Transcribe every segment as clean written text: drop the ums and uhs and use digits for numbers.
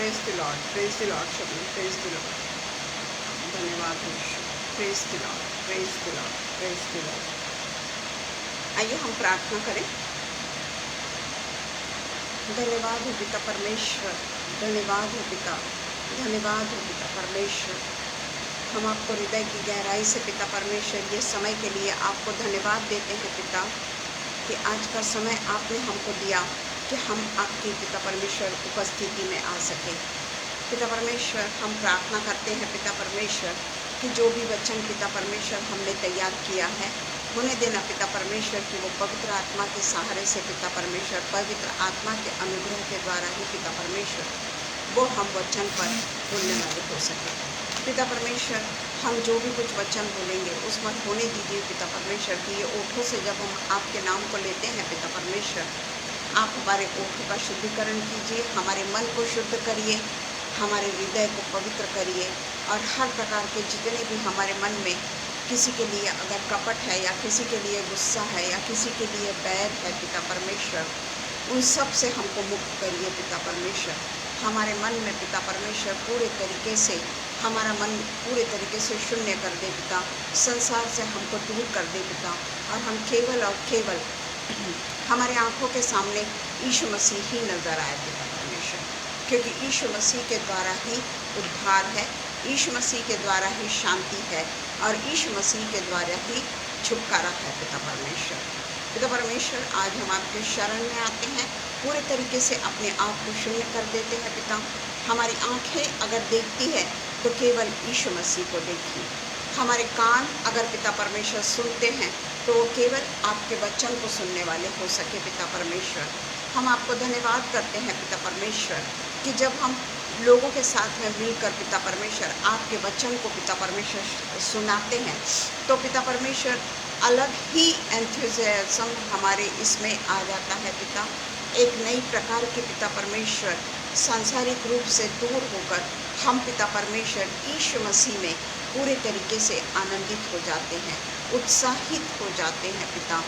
Praise the lord शब्द, praise the lord. धन्यवाद Yeshu, praise the lord, praise the lord, praise the lord. आइए हम प्रार्थना करें। धन्यवाद हो पिता परमेश्वर, धन्यवाद हो पिता, धन्यवाद हो पिता परमेश्वर। हम आपको हृदय की गहराई से पिता परमेश्वर ये समय के लिए आपको धन्यवाद देते हैं पिता, कि आज का समय आपने हमको दिया कि हम आपकी पिता परमेश्वर उपस्थिति में आ सके। पिता परमेश्वर, हम प्रार्थना करते हैं पिता परमेश्वर कि जो भी वचन पिता परमेश्वर हमने तैयार किया है, होने देना पिता परमेश्वर कि वो पवित्र आत्मा के सहारे से पिता परमेश्वर, पवित्र आत्मा के अनुग्रह के द्वारा ही पिता परमेश्वर वो हम वचन पर बोलने वाले हो सके। पिता परमेश्वर, हम जो भी कुछ वचन बोलेंगे उसमें होने दीजिए पिता परमेश्वर कि ये ओठों से जब हम आपके नाम को लेते हैं पिता परमेश्वर, आप हमारे ओठों का शुद्धिकरण कीजिए, हमारे मन को शुद्ध करिए, हमारे हृदय को पवित्र करिए, और हर प्रकार के जितने भी हमारे मन में किसी के लिए अगर कपट है या किसी के लिए गुस्सा है या किसी के लिए बैर है पिता परमेश्वर, उन सब से हमको मुक्त करिए पिता परमेश्वर। हमारे मन में पिता परमेश्वर पूरे तरीके से, हमारा मन पूरे तरीके से शून्य कर दे पिता, संसार से हमको दूर कर दे पिता, और हम केवल और केवल हमारे आँखों के सामने यीशु मसीह ही नज़र आए पिता परमेश्वर, क्योंकि यीशु मसीह के द्वारा ही उद्धार है, यीशु मसीह के द्वारा ही शांति है, और यीशु मसीह के द्वारा ही छुटकारा है पिता परमेश्वर। पिता परमेश्वर, आज हम आपके शरण में आते हैं, पूरे तरीके से अपने आप को शून्य कर देते हैं पिता। हमारी आँखें अगर देखती है तो केवल यीशु मसीह को देखिए, हमारे कान अगर पिता परमेश्वर सुनते हैं तो वो केवल आपके वचन को सुनने वाले हो सके पिता परमेश्वर। हम आपको धन्यवाद करते हैं पिता परमेश्वर कि जब हम लोगों के साथ में मिलकर पिता परमेश्वर आपके वचन को पिता परमेश्वर सुनाते हैं, तो पिता परमेश्वर अलग ही एंथुसियाज्म हमारे इसमें आ जाता है पिता। एक नई प्रकार के पिता परमेश्वर सांसारिक रूप से दूर होकर हम पिता परमेश्वर यीशु मसीह में पूरे तरीके से आनंदित हो जाते हैं, उत्साहित हो जाते हैं पिता।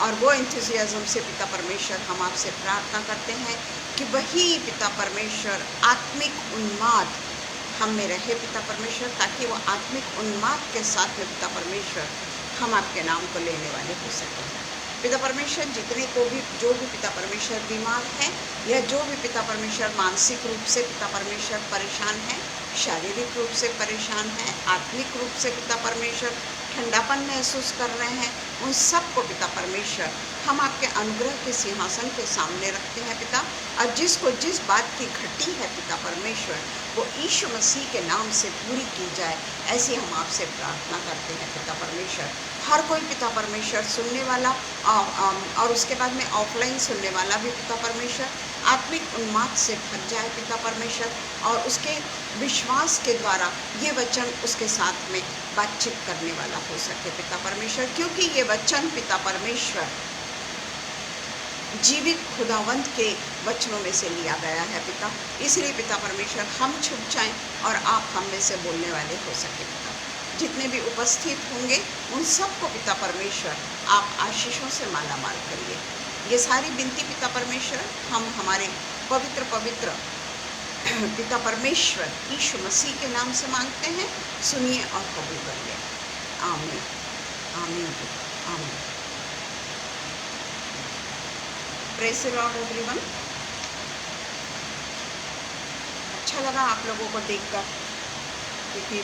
और वो एंथुसियाज्म से पिता परमेश्वर हम आपसे प्रार्थना करते हैं कि वही पिता परमेश्वर आत्मिक उन्माद हम में रहे पिता परमेश्वर, ताकि वो आत्मिक उन्माद के साथ में पिता परमेश्वर हम आपके नाम को लेने वाले हो सकें। पिता परमेश्वर, जितने को भी जो भी पिता परमेश्वर बीमार है या जो भी पिता परमेश्वर मानसिक रूप से पिता परमेश्वर परेशान है, शारीरिक रूप से परेशान है, आत्मिक रूप से पिता परमेश्वर ठंडापन महसूस कर रहे हैं, उन सब को पिता परमेश्वर हम आपके अनुग्रह के सिंहासन के सामने रखते हैं पिता। और जिसको जिस बात की घटी है पिता परमेश्वर, वो यीशु मसीह के नाम से पूरी की जाए, ऐसी हम आपसे प्रार्थना करते हैं पिता परमेश्वर। हर कोई पिता परमेश्वर सुनने वाला और उसके बाद में ऑफलाइन सुनने वाला भी पिता परमेश्वर आत्मिक उन्माद से भर जाए पिता परमेश्वर, और उसके विश्वास के द्वारा ये वचन उसके साथ में बातचीत करने वाला हो सके पिता परमेश्वर, क्योंकि ये वचन पिता परमेश्वर जीवित खुदावंत के वचनों में से लिया गया है पिता। इसलिए पिता परमेश्वर हम छुप जाएं और आप हम में से बोलने वाले हो सके पिता। जितने भी उपस्थित होंगे उन सबको पिता परमेश्वर आप आशीषों से माला माल करिए। ये सारी विनती पिता परमेश्वर हम हमारे पवित्र पवित्र पिता परमेश्वर यीशु मसीह के नाम से मांगते हैं, सुनिए और कबूल करिए। आमीन, आमीन, आमीन। Praise the Lord everyone. अच्छा लगा आप लोगों को देखकर, क्योंकि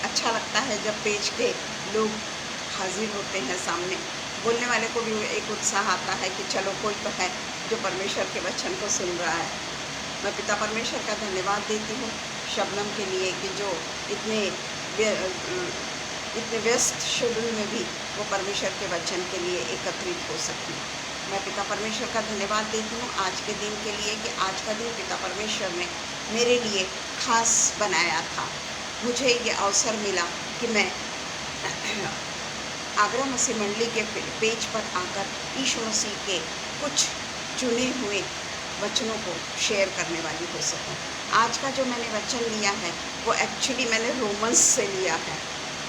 अच्छा लगता है जब पेज के लोग हाजिर होते हैं सामने, बोलने वाले को भी एक उत्साह आता है कि चलो कोई तो है जो परमेश्वर के वचन को सुन रहा है। मैं पिता परमेश्वर का धन्यवाद देती हूँ शबनम के लिए कि जो इतने व्यस्त शेड्यूल में भी वो परमेश्वर के वचन के लिए एकत्रित हो सकती। मैं पिता परमेश्वर का धन्यवाद देती हूँ आज के दिन के लिए कि आज का दिन पिता परमेश्वर ने मेरे लिए खास बनाया था। मुझे ये अवसर मिला कि मैं आगरा मसीह मंडली के पेज पर आकर यीशु मसीह के कुछ चुने हुए वचनों को शेयर करने वाली हो सकूं। आज का जो मैंने वचन लिया है वो एक्चुअली मैंने रोमन्स से लिया है।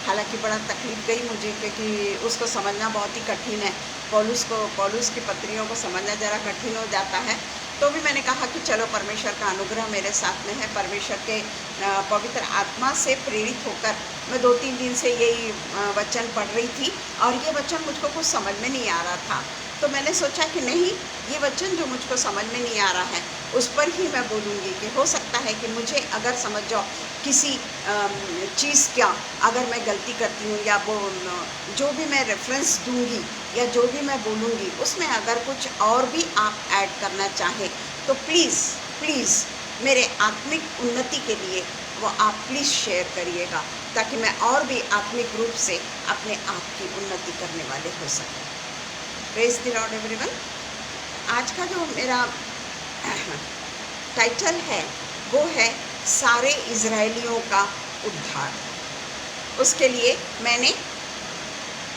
हालांकि बड़ा तकलीफ गई मुझे, क्योंकि उसको समझना बहुत ही कठिन है। पौलुस की पत्रियों को समझना ज़रा कठिन हो जाता है, तो भी मैंने कहा कि चलो परमेश्वर का अनुग्रह मेरे साथ में है, परमेश्वर के पवित्र आत्मा से प्रेरित होकर मैं 2-3 दिन से यही वचन पढ़ रही थी और ये वचन मुझको कुछ समझ में नहीं आ रहा था। तो मैंने सोचा कि नहीं, ये वचन जो मुझको समझ में नहीं आ रहा है उस पर ही मैं बोलूँगी कि हो सकता है कि मुझे अगर समझ जाओ किसी चीज़ का अगर मैं गलती करती हूँ या वो जो भी मैं रेफरेंस दूँगी या जो भी मैं बोलूँगी उसमें अगर कुछ और भी आप ऐड करना चाहें तो प्लीज़ मेरे आत्मिक उन्नति के लिए वो आप प्लीज़ शेयर करिएगा, ताकि मैं और भी आत्मिक रूप से अपने आप की उन्नति करने वाले हो सकें। Praise the Lord everyone. आज का जो मेरा टाइटल है वो है सारे इज़राइलियों का उद्धार। उसके लिए मैंने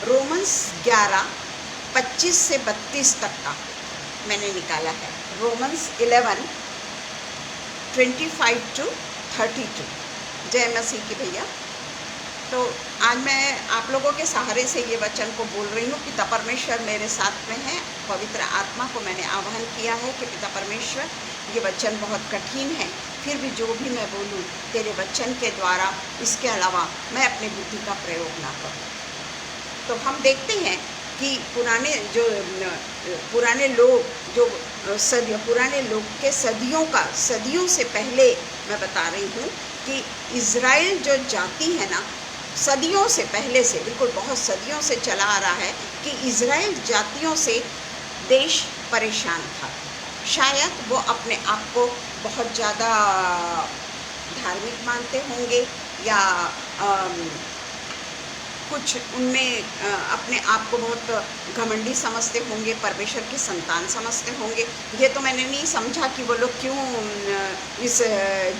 रोमन्स 11:25 से 32 तक का मैंने निकाला है। Romans 11:25 to 32। जय मसीह की भैया। तो आज मैं आप लोगों के सहारे से ये वचन को बोल रही हूँ। पिता परमेश्वर मेरे साथ में है। पवित्र आत्मा को मैंने आह्वान किया है कि पिता परमेश्वर, ये वचन बहुत कठिन है, फिर भी जो भी मैं बोलूँ तेरे वचन के द्वारा, इसके अलावा मैं अपनी बुद्धि का प्रयोग ना करूँ। तो हम देखते हैं कि पुराने लोग के सदियों से पहले मैं बता रही हूँ कि इज़राइल जो जाति है ना, सदियों से पहले से, बिल्कुल बहुत सदियों से चला आ रहा है कि इज़राइल जातियों से देश परेशान था। शायद वो अपने आप को बहुत ज़्यादा धार्मिक मानते होंगे या कुछ उनमें अपने आप को बहुत घमंडी समझते होंगे, परमेश्वर की संतान समझते होंगे। ये तो मैंने नहीं समझा कि वो लोग क्यों इस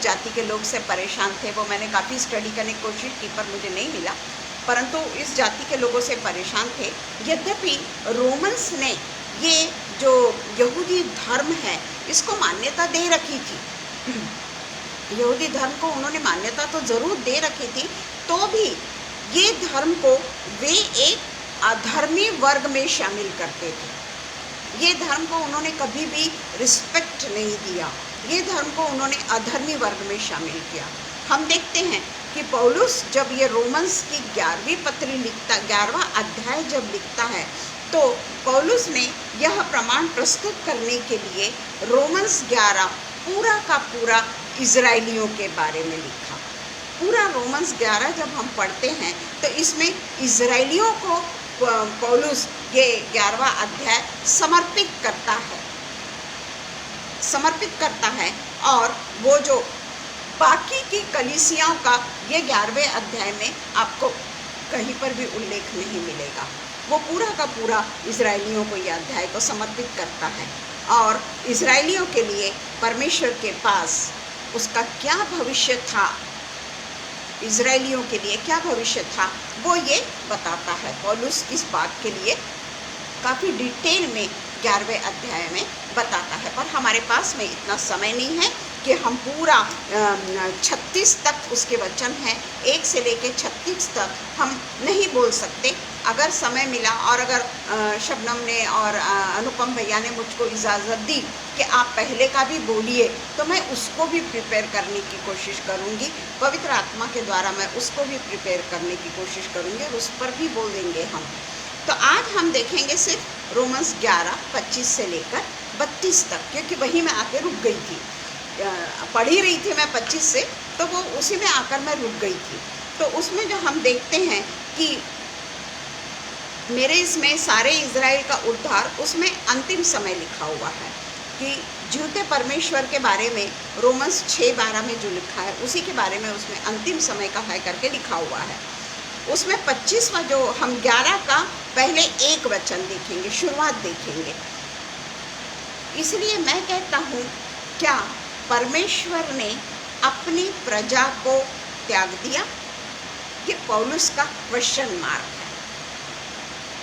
जाति के लोग से परेशान थे। वो मैंने काफ़ी स्टडी करने की कोशिश की पर मुझे नहीं मिला, परंतु इस जाति के लोगों से परेशान थे। यद्यपि रोमन्स ने ये जो यहूदी धर्म है इसको मान्यता दे रखी थी। यहूदी धर्म को उन्होंने मान्यता तो ज़रूर दे रखी थी, तो भी ये धर्म को वे एक अधर्मी वर्ग में शामिल करते थे। ये धर्म को उन्होंने कभी भी रिस्पेक्ट नहीं दिया। ये धर्म को उन्होंने अधर्मी वर्ग में शामिल किया। हम देखते हैं कि पौलुस जब ये रोमन्स की 11वां अध्याय जब लिखता है तो पौलुस ने यह प्रमाण प्रस्तुत करने के लिए रोमन्स 11 पूरा का पूरा इज़राइलियों के बारे में लिखा। पूरा रोमन्स 11 जब हम पढ़ते हैं तो इसमें इज़राइलियों को पौलुस ये 11वां अध्याय समर्पित करता है और वो जो बाकी की कलीसियाओं का ये 11वें अध्याय में आपको कहीं पर भी उल्लेख नहीं मिलेगा। वो पूरा का पूरा इज़राइलियों को ये अध्याय को समर्पित करता है और इज़राइलियों के लिए परमेश्वर के पास उसका क्या भविष्य था, इज़राइलियों के लिए क्या भविष्य था, वो ये बताता है। पौलुस इस बात के लिए काफ़ी डिटेल में 11वें अध्याय में बताता है, पर हमारे पास में इतना समय नहीं है कि हम पूरा 36 तक उसके वचन हैं, 1 से लेकर 36 तक हम नहीं बोल सकते। अगर समय मिला और अगर शबनम ने और अनुपम भैया ने मुझको इजाज़त दी कि आप पहले का भी बोलिए तो मैं उसको भी प्रिपेयर करने की कोशिश करूँगी। पवित्र आत्मा के द्वारा मैं उसको भी प्रिपेयर करने की कोशिश करूँगी और उस पर भी बोल देंगे हम। तो आज हम देखेंगे सिर्फ रोमन्स 11:25 से लेकर 32 तक, क्योंकि वहीं मैं आके रुक गई थी। पढ़ ही रही थी मैं 25 से, तो वो उसी में आकर मैं रुक गई थी। तो उसमें जो हम देखते हैं कि मेरे इसमें सारे इज़राइल का उद्धार, उसमें अंतिम समय लिखा हुआ है कि जीवते परमेश्वर के बारे में रोमन्स 6:12 में जो लिखा है उसी के बारे में उसमें अंतिम समय का है करके लिखा हुआ है। उसमें 25वां जो हम 11 का पहले एक वचन देखेंगे, शुरुआत देखेंगे। इसलिए मैं कहता हूँ, क्या परमेश्वर ने अपनी प्रजा को त्याग दिया? ये पौलुस का क्वेश्चन मार्क है।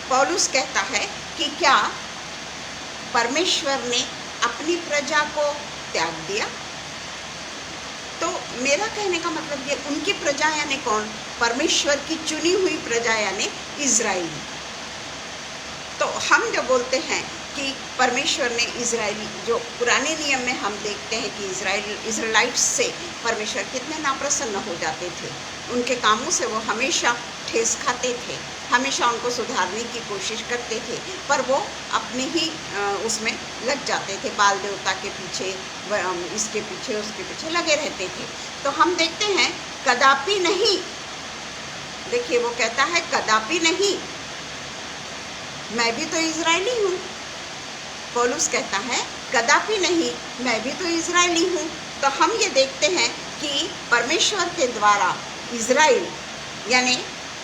पौलुस कहता है कि क्या परमेश्वर ने अपनी प्रजा को त्याग दिया? तो मेरा कहने का मतलब ये, उनकी प्रजा यानी कौन? परमेश्वर की चुनी हुई प्रजा यानी इज़राइली। तो हम जब बोलते हैं कि परमेश्वर ने इजराइली, जो पुराने नियम में हम देखते हैं कि इजराइलाइट्स से परमेश्वर कितने नाप्रसन्न हो जाते थे, उनके कामों से वो हमेशा ठेस खाते थे, हमेशा उनको सुधारने की कोशिश करते थे, पर वो अपने ही उसमें लग जाते थे, बाल देवता के पीछे, इसके पीछे उसके पीछे लगे रहते थे। तो हम देखते हैं कदापि नहीं, देखिए वो कहता है कदापि नहीं, मैं भी तो इजरायली हूँ। पौलुस कहता है कदापि नहीं, मैं भी तो इजरायली हूँ। तो हम ये देखते हैं कि परमेश्वर के द्वारा इजराइल, यानी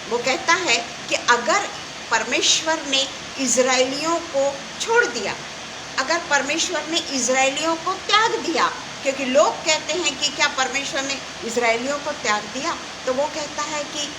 वो कहता है कि अगर परमेश्वर ने इजरायलियों को छोड़ दिया, अगर परमेश्वर ने इजरायलियों को त्याग दिया, क्योंकि लोग कहते हैं कि क्या परमेश्वर ने इजरायलियों को त्याग दिया, तो वो कहता है कि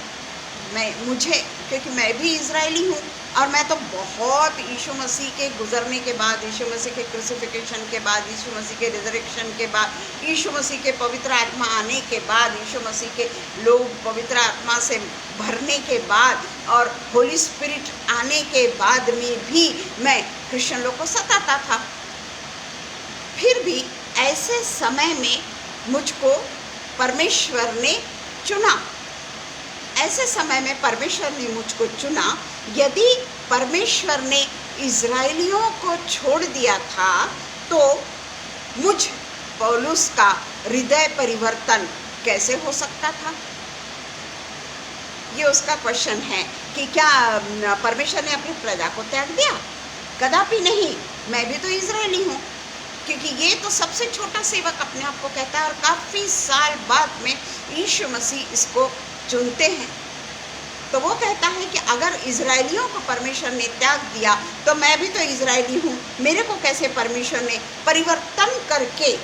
क्योंकि मैं भी इजरायली हूँ और मैं तो बहुत यीशु मसीह के गुजरने के बाद, यीशु मसीह के क्रूसिफिकेशन के बाद, यीशु मसीह के रिजरेक्शन के बाद, यीशु मसीह के पवित्र आत्मा आने के बाद, यीशु मसीह के लोग पवित्र आत्मा से भरने के बाद और होली स्पिरिट आने के बाद में भी मैं क्रिश्चियन लोग को सताता था। फिर भी ऐसे समय में मुझको परमेश्वर ने चुना, ऐसे समय में परमेश्वर ने मुझको चुना। यदि परमेश्वर ने इजरायलियों को छोड़ दिया था तो मुझ पौलुस का हृदय परिवर्तन कैसे हो सकता था? ये उसका क्वेश्चन है कि क्या परमेश्वर ने अपनी प्रजा को त्याग दिया? कदापि नहीं, मैं भी तो इजरायली हूँ। क्योंकि ये तो सबसे छोटा सेवक अपने आप को कहता है और काफ़ी साल बाद में यीशु मसीह इसको चुनते हैं। तो वो कहता है कि अगर इजरायलियों को परमेश्वर ने त्याग दिया तो मैं भी तो इजरायली हूँ, मेरे को कैसे परमेश्वर ने परिवर्तन करके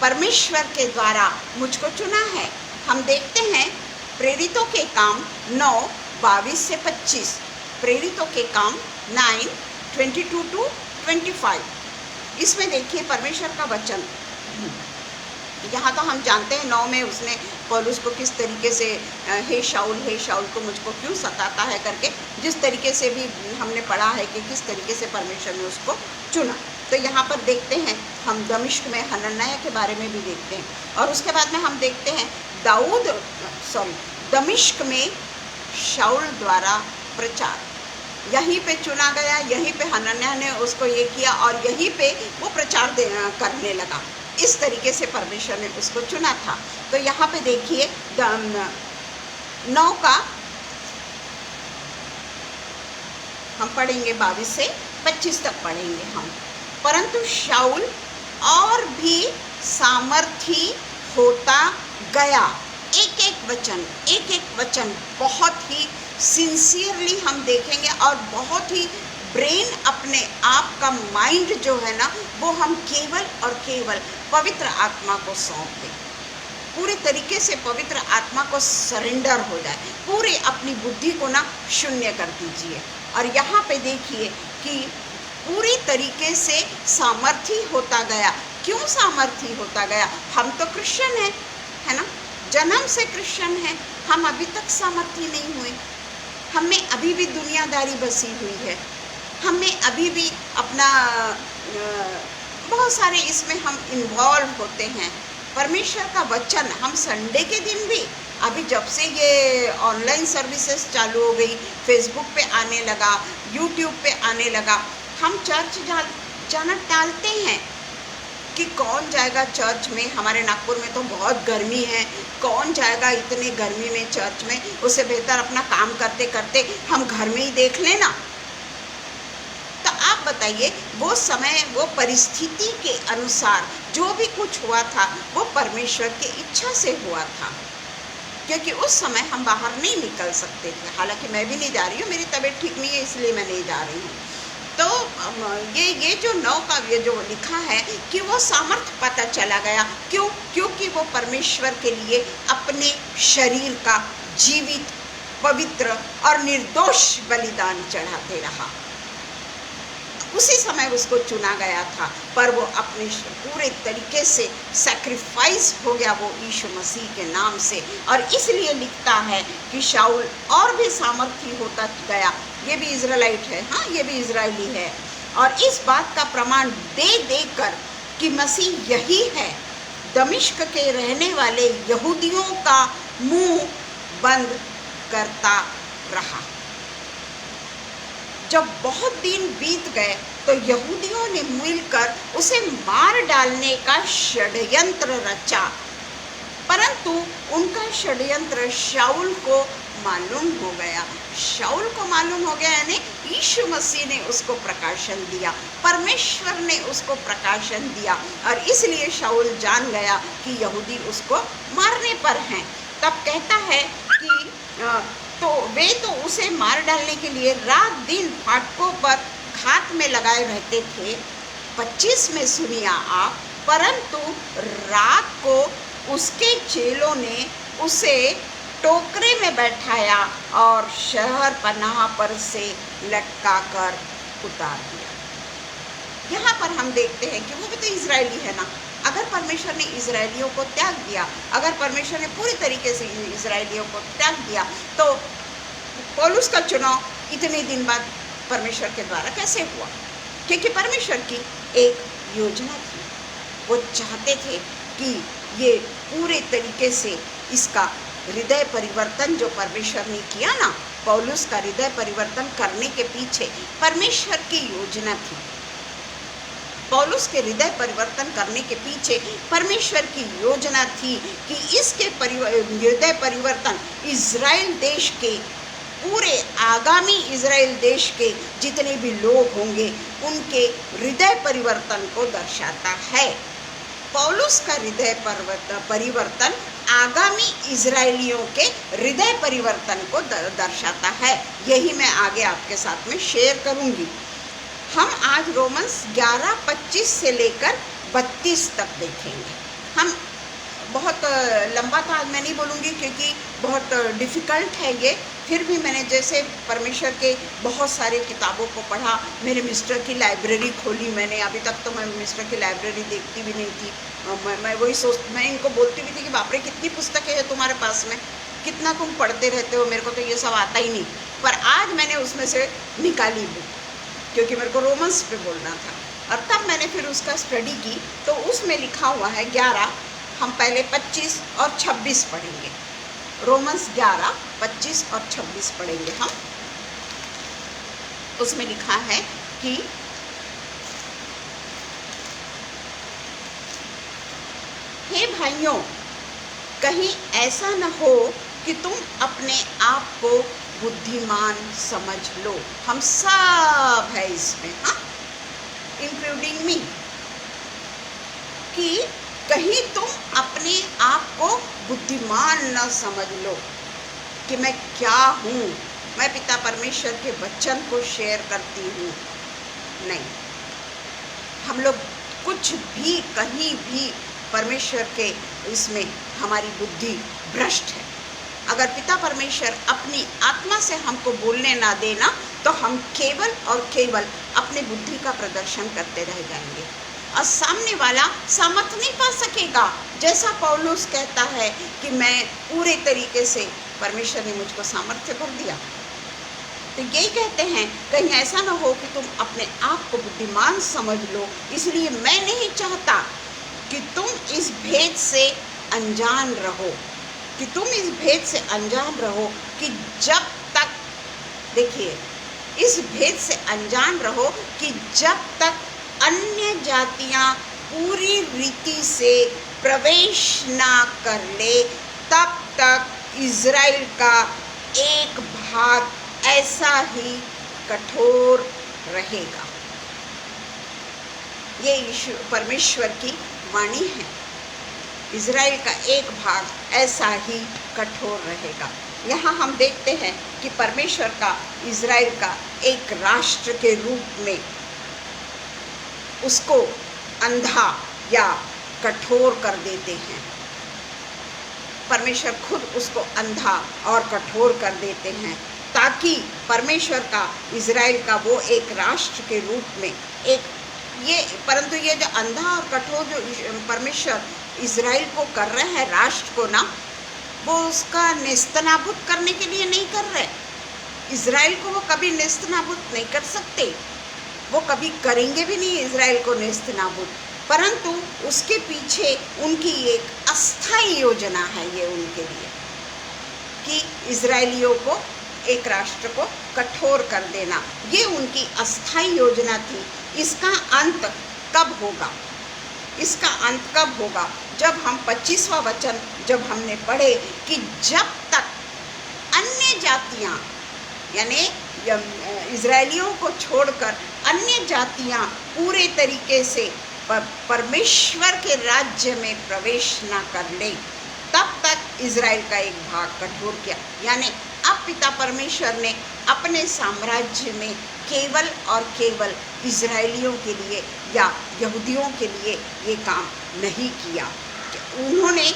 परमेश्वर के द्वारा मुझको चुना है। हम देखते हैं प्रेरितों के काम 9:22 से 25, प्रेरितों के काम 9:22-25। इसमें देखिए परमेश्वर का वचन, यहाँ तो हम जानते हैं 9 में उसने पौलुस को किस तरीके से हे शाऊल तो मुझको क्यों सताता है करके, जिस तरीके से भी हमने पढ़ा है कि किस तरीके से परमेश्वर ने उसको चुना। तो यहाँ पर देखते हैं हम दमिश्क में हनन्याह के बारे में भी देखते हैं और उसके बाद में हम देखते हैं दमिश्क में शाऊल द्वारा प्रचार, यहीं पे चुना गया, यहीं पे हनन्याह ने उसको ये किया और यहीं पे वो प्रचार करने लगा। इस तरीके से परमेश्वर ने उसको चुना था। तो यहाँ पे देखिए 9 का हम पढ़ेंगे 22 से 25 तक पढ़ेंगे हम। परंतु शाऊल और भी सामर्थी होता गया। एक एक वचन बहुत ही सिंसियरली हम देखेंगे और बहुत ही ब्रेन, अपने आप का माइंड जो है ना, वो हम केवल और केवल पवित्र आत्मा को सौंप दें, पूरे तरीके से पवित्र आत्मा को सरेंडर हो जाए, पूरे अपनी बुद्धि को ना शून्य कर दीजिए। और यहाँ पे देखिए कि पूरी तरीके से सामर्थी होता गया। क्यों सामर्थी होता गया? हम तो क्रिश्चियन हैं, है ना, जन्म से क्रिश्चियन हैं, हम अभी तक सामर्थी नहीं हुए, हमें अभी भी दुनियादारी बसी हुई है, हमें अभी भी अपना बहुत सारे इसमें हम इन्वॉल्व होते हैं। परमेश्वर का वचन हम संडे के दिन भी, अभी जब से ये ऑनलाइन सर्विसेज चालू हो गई, फेसबुक पे आने लगा, यूट्यूब पे आने लगा, हम चर्च जाना टालते हैं कि कौन जाएगा चर्च में, हमारे नागपुर में तो बहुत गर्मी है, कौन जाएगा इतने गर्मी में चर्च में, उससे बेहतर अपना काम करते करते हम घर में ही देख लेना। तो आप बताइए, वो समय, वो परिस्थिति के अनुसार जो भी कुछ हुआ था वो परमेश्वर की इच्छा से हुआ था, क्योंकि उस समय हम बाहर नहीं निकल सकते थे। हालांकि मैं भी नहीं जा रही हूँ, मेरी तबीयत ठीक नहीं है इसलिए मैं नहीं जा रही हूँ। तो ये जो 9 का ये जो लिखा है कि वो सामर्थ्य पता चला गया। क्यों? क्योंकि वो परमेश्वर के लिए अपने शरीर का जीवित, पवित्र और निर्दोष बलिदान चढ़ाते रहा। उसी समय उसको चुना गया था, पर वो अपने पूरे तरीके से सैक्रिफाइस हो गया वो यीशु मसीह के नाम से। और इसलिए लिखता है कि शाऊल और भी सामर्थी होता गया। ये भी इजराइलाइट है, हाँ, ये भी इजरायली है। और इस बात का प्रमाण दे देकर कि मसीह यही है, दमिश्क के रहने वाले यहूदियों का मुंह बंद करता रहा। जब बहुत दिन बीत गए तो यहूदियों ने मिलकर उसे मार डालने का षड्यंत्र रचा, परंतु उनका षड्यंत्र शाऊल को मालूम हो गया। शाऊल को मालूम हो गया यानी यीशु मसीह ने उसको प्रकाशन दिया, परमेश्वर ने उसको प्रकाशन दिया, और इसलिए शाऊल जान गया कि यहूदी उसको मारने पर हैं। तब कहता है कि तो उसे मार डालने के लिए रात दिन फाटकों पर घात में लगाए रहते थे। 25 में सुनिया आप, परंतु रात को उसके चेलों ने उसे टोकरे में बैठाया और शहर पनाह पर से लटका कर उतार दिया। यहाँ पर हम देखते हैं कि वो भी तो इजरायली है ना। अगर परमेश्वर ने इजरायलियों को त्याग दिया, अगर परमेश्वर ने पूरी तरीके से इजरायलियों को त्याग दिया, तो पौलुस का चुनाव इतने दिन बाद परमेश्वर के द्वारा कैसे हुआ? क्योंकि परमेश्वर की एक योजना थी। वो चाहते थे कि ये पूरे तरीके से इसका हृदय परिवर्तन जो परमेश्वर ने किया ना, पौलुस का हृदय परिवर्तन करने के पीछे परमेश्वर की योजना थी। पौलुस के हृदय परिवर्तन करने के पीछे परमेश्वर की योजना थी कि इसके हृदय परिवर्तन इज़राइल देश के, पूरे आगामी इज़राइल देश के जितने भी लोग होंगे उनके हृदय परिवर्तन को दर्शाता है। पौलुस का हृदय परिवर्तन आगामी इज़राइलियों के हृदय परिवर्तन को दर्शाता है। यही मैं आगे आपके साथ में शेयर करूंगी। हम आज रोमन्स 11:25 से लेकर 32 तक देखेंगे। हम बहुत लंबा तो आज मैं नहीं बोलूँगी क्योंकि बहुत डिफ़िकल्ट है ये, फिर भी मैंने जैसे परमेश्वर के बहुत सारे किताबों को पढ़ा, मेरे मिस्टर की लाइब्रेरी खोली मैंने। अभी तक तो मैं मिस्टर की लाइब्रेरी देखती भी नहीं थी। मैं इनको बोलती भी थी कि बाप रे कितनी पुस्तकें हैं तुम्हारे पास में, कितना तुम पढ़ते रहते हो, मेरे को तो ये सब आता ही नहीं। पर आज मैंने उसमें से निकाली बुक, क्योंकि मेरे को रोमन्स पे बोलना था, और तब मैंने फिर उसका स्टडी की। तो उसमें लिखा हुआ है 11, हम पहले 25 और 26 पढ़ेंगे। रोमन्स 11, 25 और 26 पढ़ेंगे हम। उसमें लिखा है कि हे भाइयों, कहीं ऐसा न हो कि तुम अपने आप को बुद्धिमान समझ लो। हम सब है इसमें, हाँ, इंक्लूडिंग मी, कि कहीं तुम अपने आप को बुद्धिमान न समझ लो कि मैं क्या हूँ, मैं पिता परमेश्वर के वचन को शेयर करती हूँ। नहीं, हम लोग कुछ भी कहीं भी परमेश्वर के इसमें हमारी बुद्धि भ्रष्ट है। अगर पिता परमेश्वर अपनी आत्मा से हमको बोलने ना देना तो हम केवल और केवल अपने बुद्धि का प्रदर्शन करते रह जाएंगे, और सामने वाला सामर्थ नहीं पा सकेगा। जैसा पौलुस कहता है कि मैं पूरे तरीके से, परमेश्वर ने मुझको सामर्थ्य भर दिया। तो यही कहते हैं कहीं ऐसा ना हो कि तुम अपने आप को बुद्धिमान समझ लो। इसलिए मैं नहीं चाहता कि तुम इस भेद से अनजान रहो, कि तुम इस भेद से अनजान रहो कि जब तक, देखिए, इस भेद से अनजान रहो कि जब तक अन्य जातियां पूरी रीति से प्रवेश ना कर ले, तब तक इज़राइल का एक भाग ऐसा ही कठोर रहेगा। ये परमेश्वर की वाणी है। इज़राइल का एक भाग ऐसा ही कठोर रहेगा। यहाँ हम देखते हैं कि परमेश्वर का इज़राइल का एक राष्ट्र के रूप में उसको अंधा या कठोर कर देते हैं। परमेश्वर खुद उसको अंधा और कठोर कर देते हैं ताकि परमेश्वर का इज़राइल का वो एक राष्ट्र के रूप में एक परंतु ये जो अंधा और कठोर जो परमेश्वर इज़राइल को कर रहे हैं, राष्ट्र को ना, वो उसका नेस्तनाबूद करने के लिए नहीं कर रहे। इज़राइल को वो कभी नेस्तनाबूद नहीं कर सकते। वो कभी करेंगे भी नहीं इज़राइल को नेस्त नाबूद, परंतु उसके पीछे उनकी एक अस्थायी योजना है ये उनके लिए कि इज़राइलियों को, एक राष्ट्र को कठोर कर देना, ये उनकी अस्थायी योजना थी। इसका अंत कब होगा? इसका अंत कब होगा? जब हम 25वां वचन जब हमने पढ़े कि जब तक अन्य जातियाँ यानी इज़राइलियों को छोड़कर अन्य जातियाँ पूरे तरीके से परमेश्वर के राज्य में प्रवेश ना कर ले, तब तक इज़राइल का एक भाग कठोर किया। यानी अब पिता परमेश्वर ने अपने साम्राज्य में केवल और केवल इज़राइलियों के लिए या यहूदियों के लिए ये काम नहीं किया। उन्होंने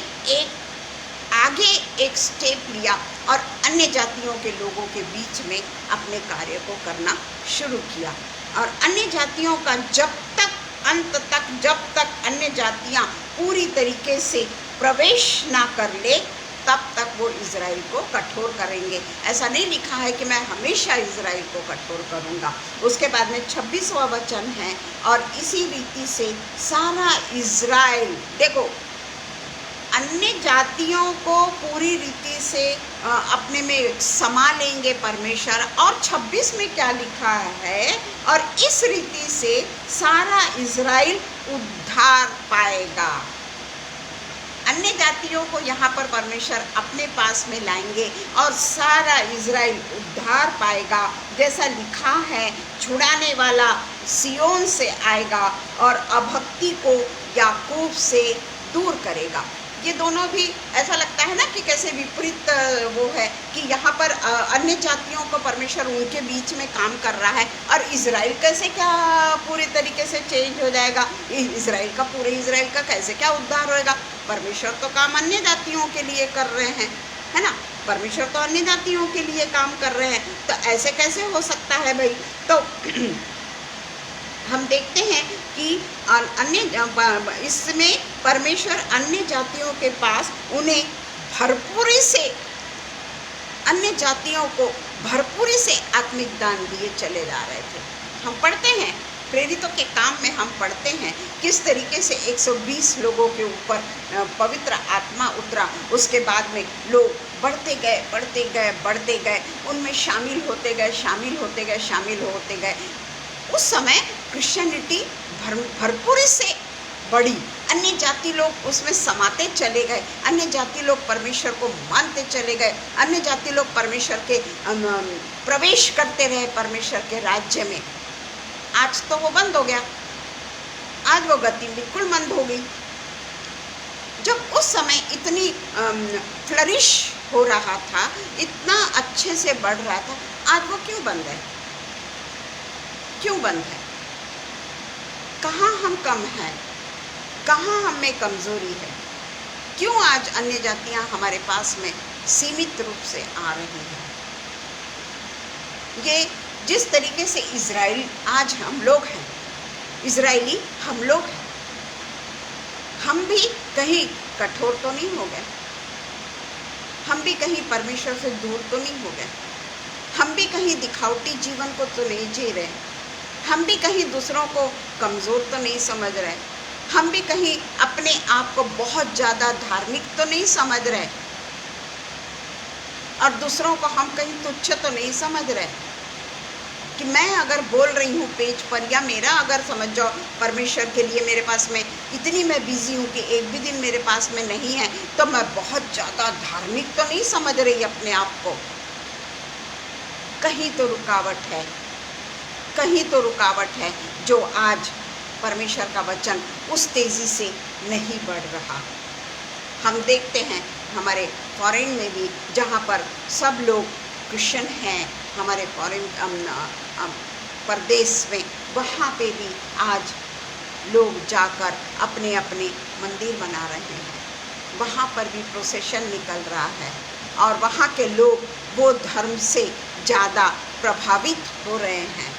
आगे एक स्टेप लिया और अन्य जातियों के लोगों के बीच में अपने कार्य को करना शुरू किया। और अन्य जातियों का जब तक अंत तक, जब तक अन्य जातियां पूरी तरीके से प्रवेश ना कर ले, तब तक वो इज़राइल को कठोर करेंगे। ऐसा नहीं लिखा है कि मैं हमेशा इज़राइल को कठोर करूँगा। उसके बाद में 26वां वचन है, और इसी रीति से सारा इज़राइल, देखो अन्य जातियों को पूरी रीति से अपने में समा लेंगे परमेश्वर। और 26 में क्या लिखा है? और इस रीति से सारा इज़राइल उद्धार पाएगा। अन्य जातियों को यहाँ पर परमेश्वर अपने पास में लाएंगे और सारा इज़राइल उद्धार पाएगा। जैसा लिखा है, छुड़ाने वाला सियोन से आएगा और अभक्ति को याकूब से दूर करेगा। ये दोनों भी ऐसा लगता है ना कि कैसे विपरीत वो है कि यहाँ पर अन्य जातियों को परमेश्वर उनके बीच में काम कर रहा है, और इज़राइल कैसे क्या पूरे तरीके से चेंज हो जाएगा? इज़राइल का, पूरे इज़राइल का कैसे क्या उद्धार होएगा? परमेश्वर तो काम अन्य जातियों के लिए कर रहे हैं, है ना? परमेश्वर तो अन्य जातियों के लिए काम कर रहे हैं, तो ऐसे कैसे हो सकता है भाई? तो हम देखते हैं कि अन्य इसमें परमेश्वर अन्य जातियों के पास उन्हें भरपूरी से, अन्य जातियों को भरपूरी से आत्मिक दान दिए चले जा रहे थे। हम पढ़ते हैं प्रेरितों के काम में, हम पढ़ते हैं किस तरीके से 120 लोगों के ऊपर पवित्र आत्मा उतरा। उसके बाद में लोग बढ़ते गए, बढ़ते गए, बढ़ते गए, उनमें शामिल होते गए, शामिल होते गए, शामिल होते गए। उस समय क्रिश्चियनिटी भरपूरी से बढ़ी, अन्य जाति लोग उसमें समाते चले गए, अन्य जाति लोग परमेश्वर को मानते चले गए, अन्य जाति लोग परमेश्वर के प्रवेश करते रहे परमेश्वर के राज्य में। आज तो वो बंद हो गया, आज वो गति बिल्कुल बंद हो गई। जब उस समय इतनी फ्लरिश हो रहा था, इतना अच्छे से बढ़ रहा था, आज वो क्यों बंद है? क्यों बंद है? कहाँ हम कम हैं? कहाँ हम में कमज़ोरी है? क्यों आज अन्य जातियाँ हमारे पास में सीमित रूप से आ रही हैं? ये जिस तरीके से इज़राइल आज हम लोग हैं, इज़राइली हम लोग हैं, हम भी कहीं कठोर तो नहीं हो गए? हम भी कहीं परमेश्वर से दूर तो नहीं हो गए? हम भी कहीं दिखावटी जीवन को तो नहीं जी रहे? हम भी कहीं दूसरों को कमज़ोर तो नहीं समझ रहे? हम भी कहीं अपने आप को बहुत ज़्यादा धार्मिक तो नहीं समझ रहे? और दूसरों को हम कहीं तुच्छ तो नहीं समझ रहे कि मैं अगर बोल रही हूँ पेज पर, या मेरा अगर समझ जाओ परमेश्वर के लिए मेरे पास में इतनी मैं बिज़ी हूँ कि एक भी दिन मेरे पास में नहीं है, तो मैं बहुत ज़्यादा धार्मिक तो नहीं समझ रही अपने आप को? कहीं तो रुकावट है, कहीं तो रुकावट है, जो आज परमेश्वर का वचन उस तेज़ी से नहीं बढ़ रहा। हम देखते हैं हमारे फॉरेन में भी, जहाँ पर सब लोग क्रिश्चियन हैं, हमारे फॉरेन प्रदेश में, वहाँ पे भी आज लोग जाकर अपने अपने मंदिर बना रहे हैं, वहाँ पर भी प्रोसेशन निकल रहा है, और वहाँ के लोग वो धर्म से ज़्यादा प्रभावित हो रहे हैं।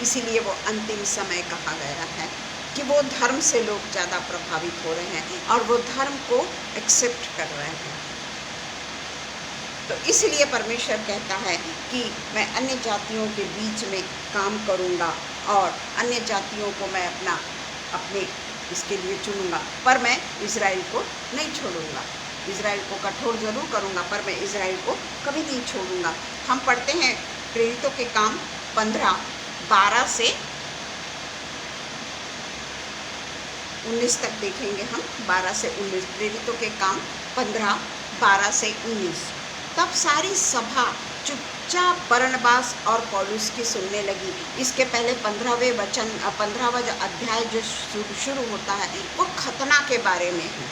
इसीलिए वो अंतिम समय कहा गया है कि वो धर्म से लोग ज़्यादा प्रभावित हो रहे हैं और वो धर्म को एक्सेप्ट कर रहे हैं। तो इसलिए परमेश्वर कहता है कि मैं अन्य जातियों के बीच में काम करूँगा और अन्य जातियों को मैं अपने इसके लिए चुनूँगा, पर मैं इज़राइल को नहीं छोड़ूँगा। इज़राइल को कठोर ज़रूर करूँगा, पर मैं इज़राइल को कभी नहीं छोड़ूँगा। हम पढ़ते हैं प्रेरितों के काम 15:12 से 19 तक देखेंगे हम। 12 से 19, प्रेरितों के काम 15:12 से 19। तब सारी सभा चुपचाप बरनबास और पौलुस की सुनने लगी। इसके पहले 15वां जो अध्याय जो शुरू होता है वो खतना के बारे में है।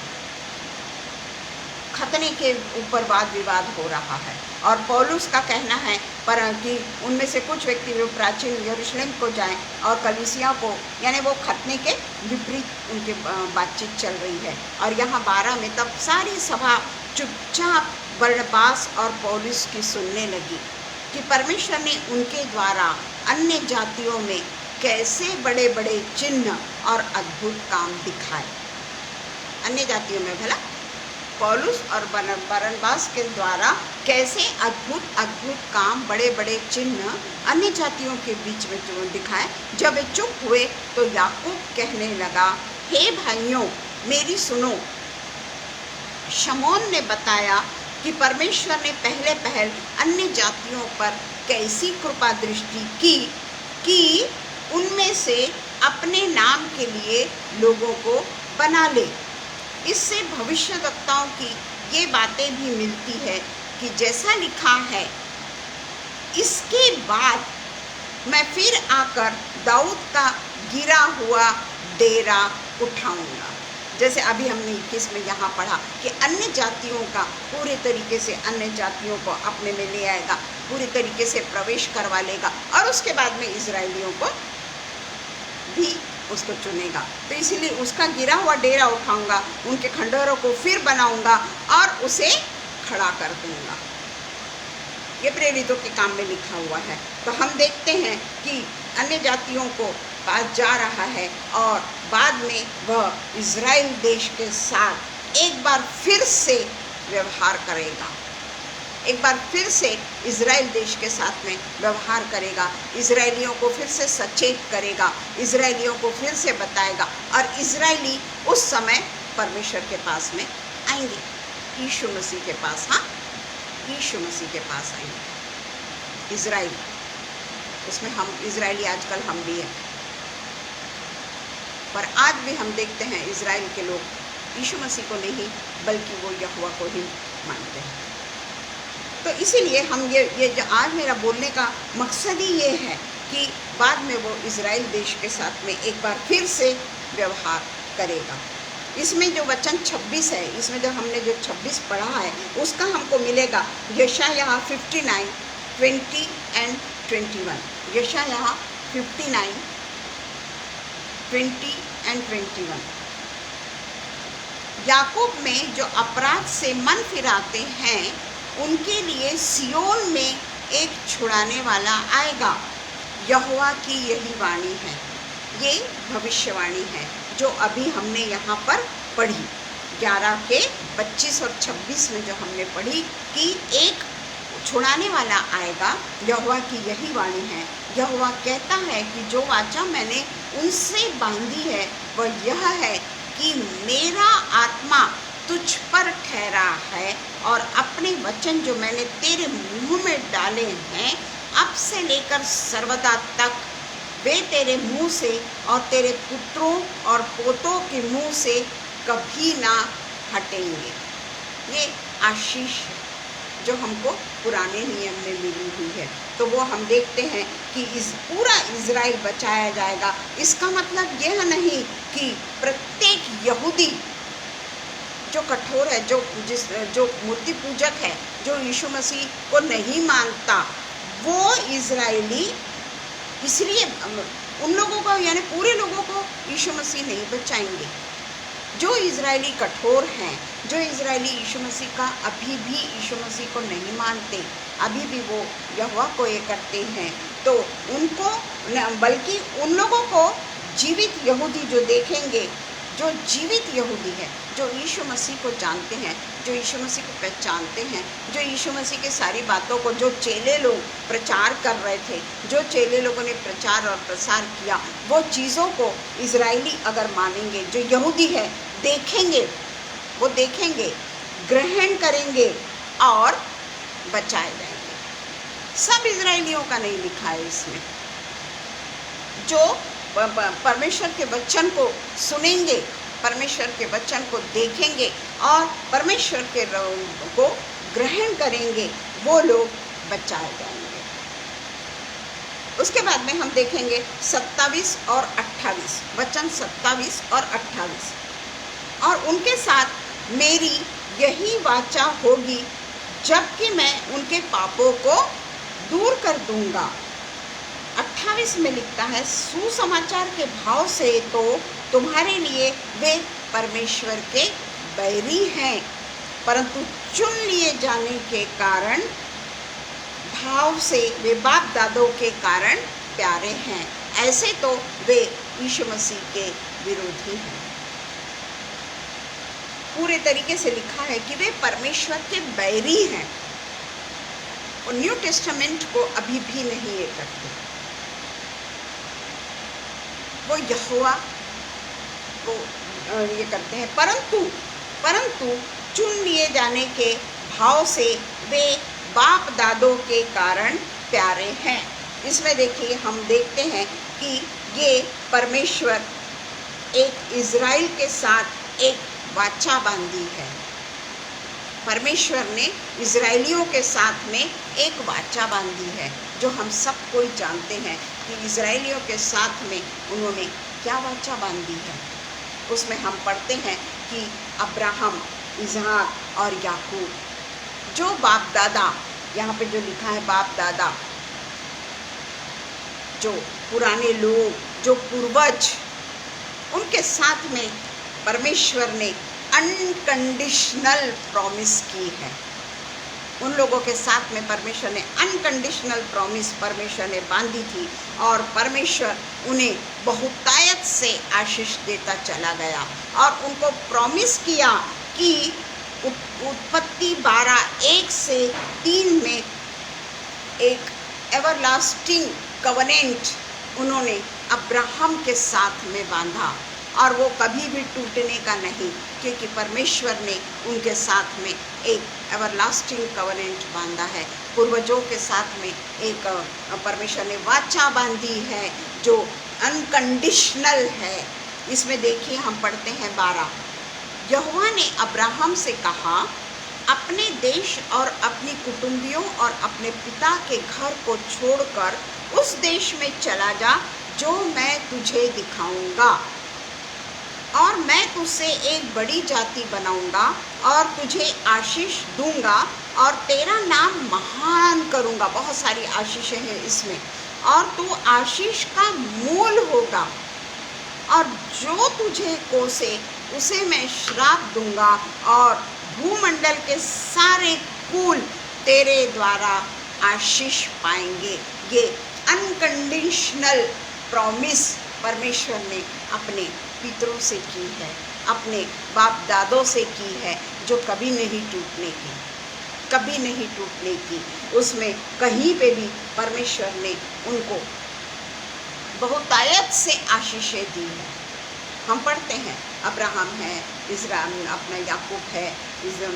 खतने के ऊपर वाद विवाद हो रहा है और पौलुस का कहना है पर कि उनमें से कुछ व्यक्ति जो प्राचीन यरूशलेम को जाएं और कलीसिया को, यानी वो खतने के विपरीत उनके बातचीत चल रही है। और यहाँ 12 में तब सारी सभा चुपचाप बरनबास और पौलुस की सुनने लगी कि परमेश्वर ने उनके द्वारा अन्य जातियों में कैसे बड़े बड़े चिन्ह और अद्भुत काम दिखाए। अन्य जातियों में भला पौलुस और बरनबास के द्वारा कैसे अद्भुत अद्भुत काम, बड़े बड़े चिन्ह अन्य जातियों के बीच में जो दिखाए। जब वे चुप हुए तो याकूब कहने लगा, हे भाइयों मेरी सुनो। शमौन ने बताया कि परमेश्वर ने पहले अन्य जातियों पर कैसी कृपा दृष्टि की कि उनमें से अपने नाम के लिए लोगों को बना ले। इससे भविष्यवक्ताओं की ये बातें भी मिलती है कि जैसा लिखा है, इसके बाद मैं फिर आकर दाऊद का गिरा हुआ डेरा उठाऊंगा। जैसे अभी हमने 21 में यहाँ पढ़ा कि अन्य जातियों का पूरे तरीके से अन्य जातियों को अपने में ले आएगा, पूरी तरीके से प्रवेश करवा लेगा और उसके बाद में इजरायलियों को भी उसको चुनेगा। तो इसीलिए उसका गिरा हुआ डेरा उठाऊंगा, उनके खंडहरों को फिर बनाऊंगा और उसे खड़ा कर दूंगा। ये प्रेरितों के काम में लिखा हुआ है। तो हम देखते हैं कि अन्य जातियों को पास जा रहा है और बाद में वह इज़राइल देश के साथ एक बार फिर से व्यवहार करेगा, एक बार फिर से इज़राइल देश के साथ में व्यवहार करेगा, इज़राइलियों को फिर से सचेत करेगा, इज़राइलियों को फिर से बताएगा और इज़राइली उस समय परमेश्वर के पास में आएंगे, यीशु मसीह के पास। हाँ, यीशु मसीह के पास आएंगे इज़राइल। उसमें हम इज़राइली आजकल हम भी हैं, पर आज भी हम देखते हैं इज़राइल के लोग यीशु मसीह को नहीं बल्कि वो यहोवा को ही मानते हैं। तो इसीलिए हम ये जो आज मेरा बोलने का मकसद ही ये है कि बाद में वो इज़राइल देश के साथ में एक बार फिर से व्यवहार करेगा। इसमें जो वचन 26 है, इसमें जो हमने जो 26 पढ़ा है उसका हमको मिलेगा यशायाह 59, 20 and 21। यशायाह 59, 20 and 21। याकूब में जो अपराध से मन फिराते हैं उनके लिए सियोन में एक छुड़ाने वाला आएगा। यहोवा की यही वाणी है, ये भविष्यवाणी है जो अभी हमने यहाँ पर पढ़ी 11 के 25 और 26 में जो हमने पढ़ी कि एक छुड़ाने वाला आएगा। यहोवा की यही वाणी है। यहोवा कहता है कि जो वाचा मैंने उनसे बांधी है वह यह है कि मेरा आत्मा तुझ पर ठहरा है और अपने वचन जो मैंने तेरे मुंह में डाले हैं अब से लेकर सर्वदा तक वे तेरे मुंह से और तेरे पुत्रों और पोतों के मुंह से कभी ना हटेंगे। ये आशीष है जो हमको पुराने नियम में मिली हुई है। तो वो हम देखते हैं कि इस पूरा इज़राइल बचाया जाएगा। इसका मतलब यह नहीं कि प्रत्येक यहूदी जो कठोर है, जो मूर्ति पूजक है, जो यीशु मसीह को नहीं मानता, वो इज़राइली, इसलिए उन लोगों को यानी पूरे लोगों को यीशु मसीह नहीं बचाएंगे। जो इज़राइली कठोर हैं, जो इज़राइली यीशु मसीह का अभी भी यीशु मसीह को नहीं मानते, अभी भी वो यहोवा को ये करते हैं, तो उनको बल्कि उन लोगों को जीवित यहूदी जो देखेंगे, जो जीवित यहूदी है, जो यीशु मसीह को जानते हैं, जो यीशु मसीह को पहचानते हैं, जो यीशु मसीह की सारी बातों को जो चेले लोग प्रचार कर रहे थे, जो चेले लोगों ने प्रचार और प्रसार किया, वो चीज़ों को इजरायली अगर मानेंगे, जो यहूदी है देखेंगे, वो देखेंगे, ग्रहण करेंगे और बचाए जाएंगे। सब इजरायलियों का नहीं लिखा है इसमें। जो परमेश्वर के वचन को सुनेंगे, परमेश्वर के वचन को देखेंगे और परमेश्वर के को ग्रहण करेंगे, वो लोग बचाए जाएंगे। उसके बाद में हम देखेंगे 27 और 28 वचन, 27 और 28। और उनके साथ मेरी यही वाचा होगी, जबकि मैं उनके पापों को दूर कर दूंगा। 28 में लिखता है, सुसमाचार के भाव से तो तुम्हारे लिए वे परमेश्वर के बैरी हैं, परंतु चुन लिए जाने के कारण, भाव से वे बाप दादों के कारण प्यारे हैं। ऐसे तो वे यीशु मसीह के विरोधी हैं। पूरे तरीके से लिखा है कि वे परमेश्वर के बैरी हैं और न्यू टेस्टामेंट को अभी भी नहीं ये करते। वो यहोवा को ये करते हैं, परंतु चुन लिए जाने के भाव से वे बाप दादों के कारण प्यारे हैं। इसमें देखिए, हम देखते हैं कि ये परमेश्वर एक इज़राइल के साथ एक वाचा बांधी है। परमेश्वर ने इज़राइलियों के साथ में एक वाचा बांधी है, जो हम सब कोई जानते हैं कि इज़राइलियों के साथ में उन्होंने क्या वाचा बांधी है। उसमें हम पढ़ते हैं कि अब्राहम, इसहाक और याकूब, जो बाप दादा, यहाँ पे जो लिखा है बाप दादा, जो पुराने लोग, जो पूर्वज, उनके साथ में परमेश्वर ने अनकंडीशनल प्रॉमिस की है। उन लोगों के साथ में परमेश्वर ने अनकंडीशनल प्रॉमिस परमेश्वर ने बांधी थी और परमेश्वर उन्हें बहुतायत से आशीष देता चला गया और उनको प्रॉमिस किया कि उत्पत्ति 12:1-3 में एक एवरलास्टिंग कवनेंट उन्होंने अब्राहम के साथ में बांधा और वो कभी भी टूटने का नहीं, क्योंकि परमेश्वर ने उनके साथ में एक एवरलास्टिंग कवनेंट बांधा है। पूर्वजों के साथ में एक परमेश्वर ने वाचा बांधी है जो अनकंडीशनल है। इसमें देखिए, हम पढ़ते हैं 12, यहोवा ने अब्राहम से कहा, अपने देश और अपनी कुटुंबियों और अपने पिता के घर को छोड़कर उस देश में चला जा जो मैं तुझे दिखाऊंगा, और मैं तुझसे एक बड़ी जाति बनाऊंगा और तुझे आशीष दूंगा और तेरा नाम महान करूंगा। बहुत सारी आशीषें हैं इसमें। और तू आशीष का मूल होगा और जो तुझे कोसे उसे मैं श्राप दूंगा और भूमंडल के सारे कुल तेरे द्वारा आशीष पाएंगे। ये अनकंडीशनल प्रॉमिस परमेश्वर ने अपने पितरों से की है, अपने बाप दादों से की है, जो कभी नहीं टूटने की, कभी नहीं टूटने की। उसमें कहीं पे भी परमेश्वर ने उनको बहुतायत से आशीषें दी है। हम पढ़ते हैं, अब्राहम है, इज़राइल अपना याकूब है,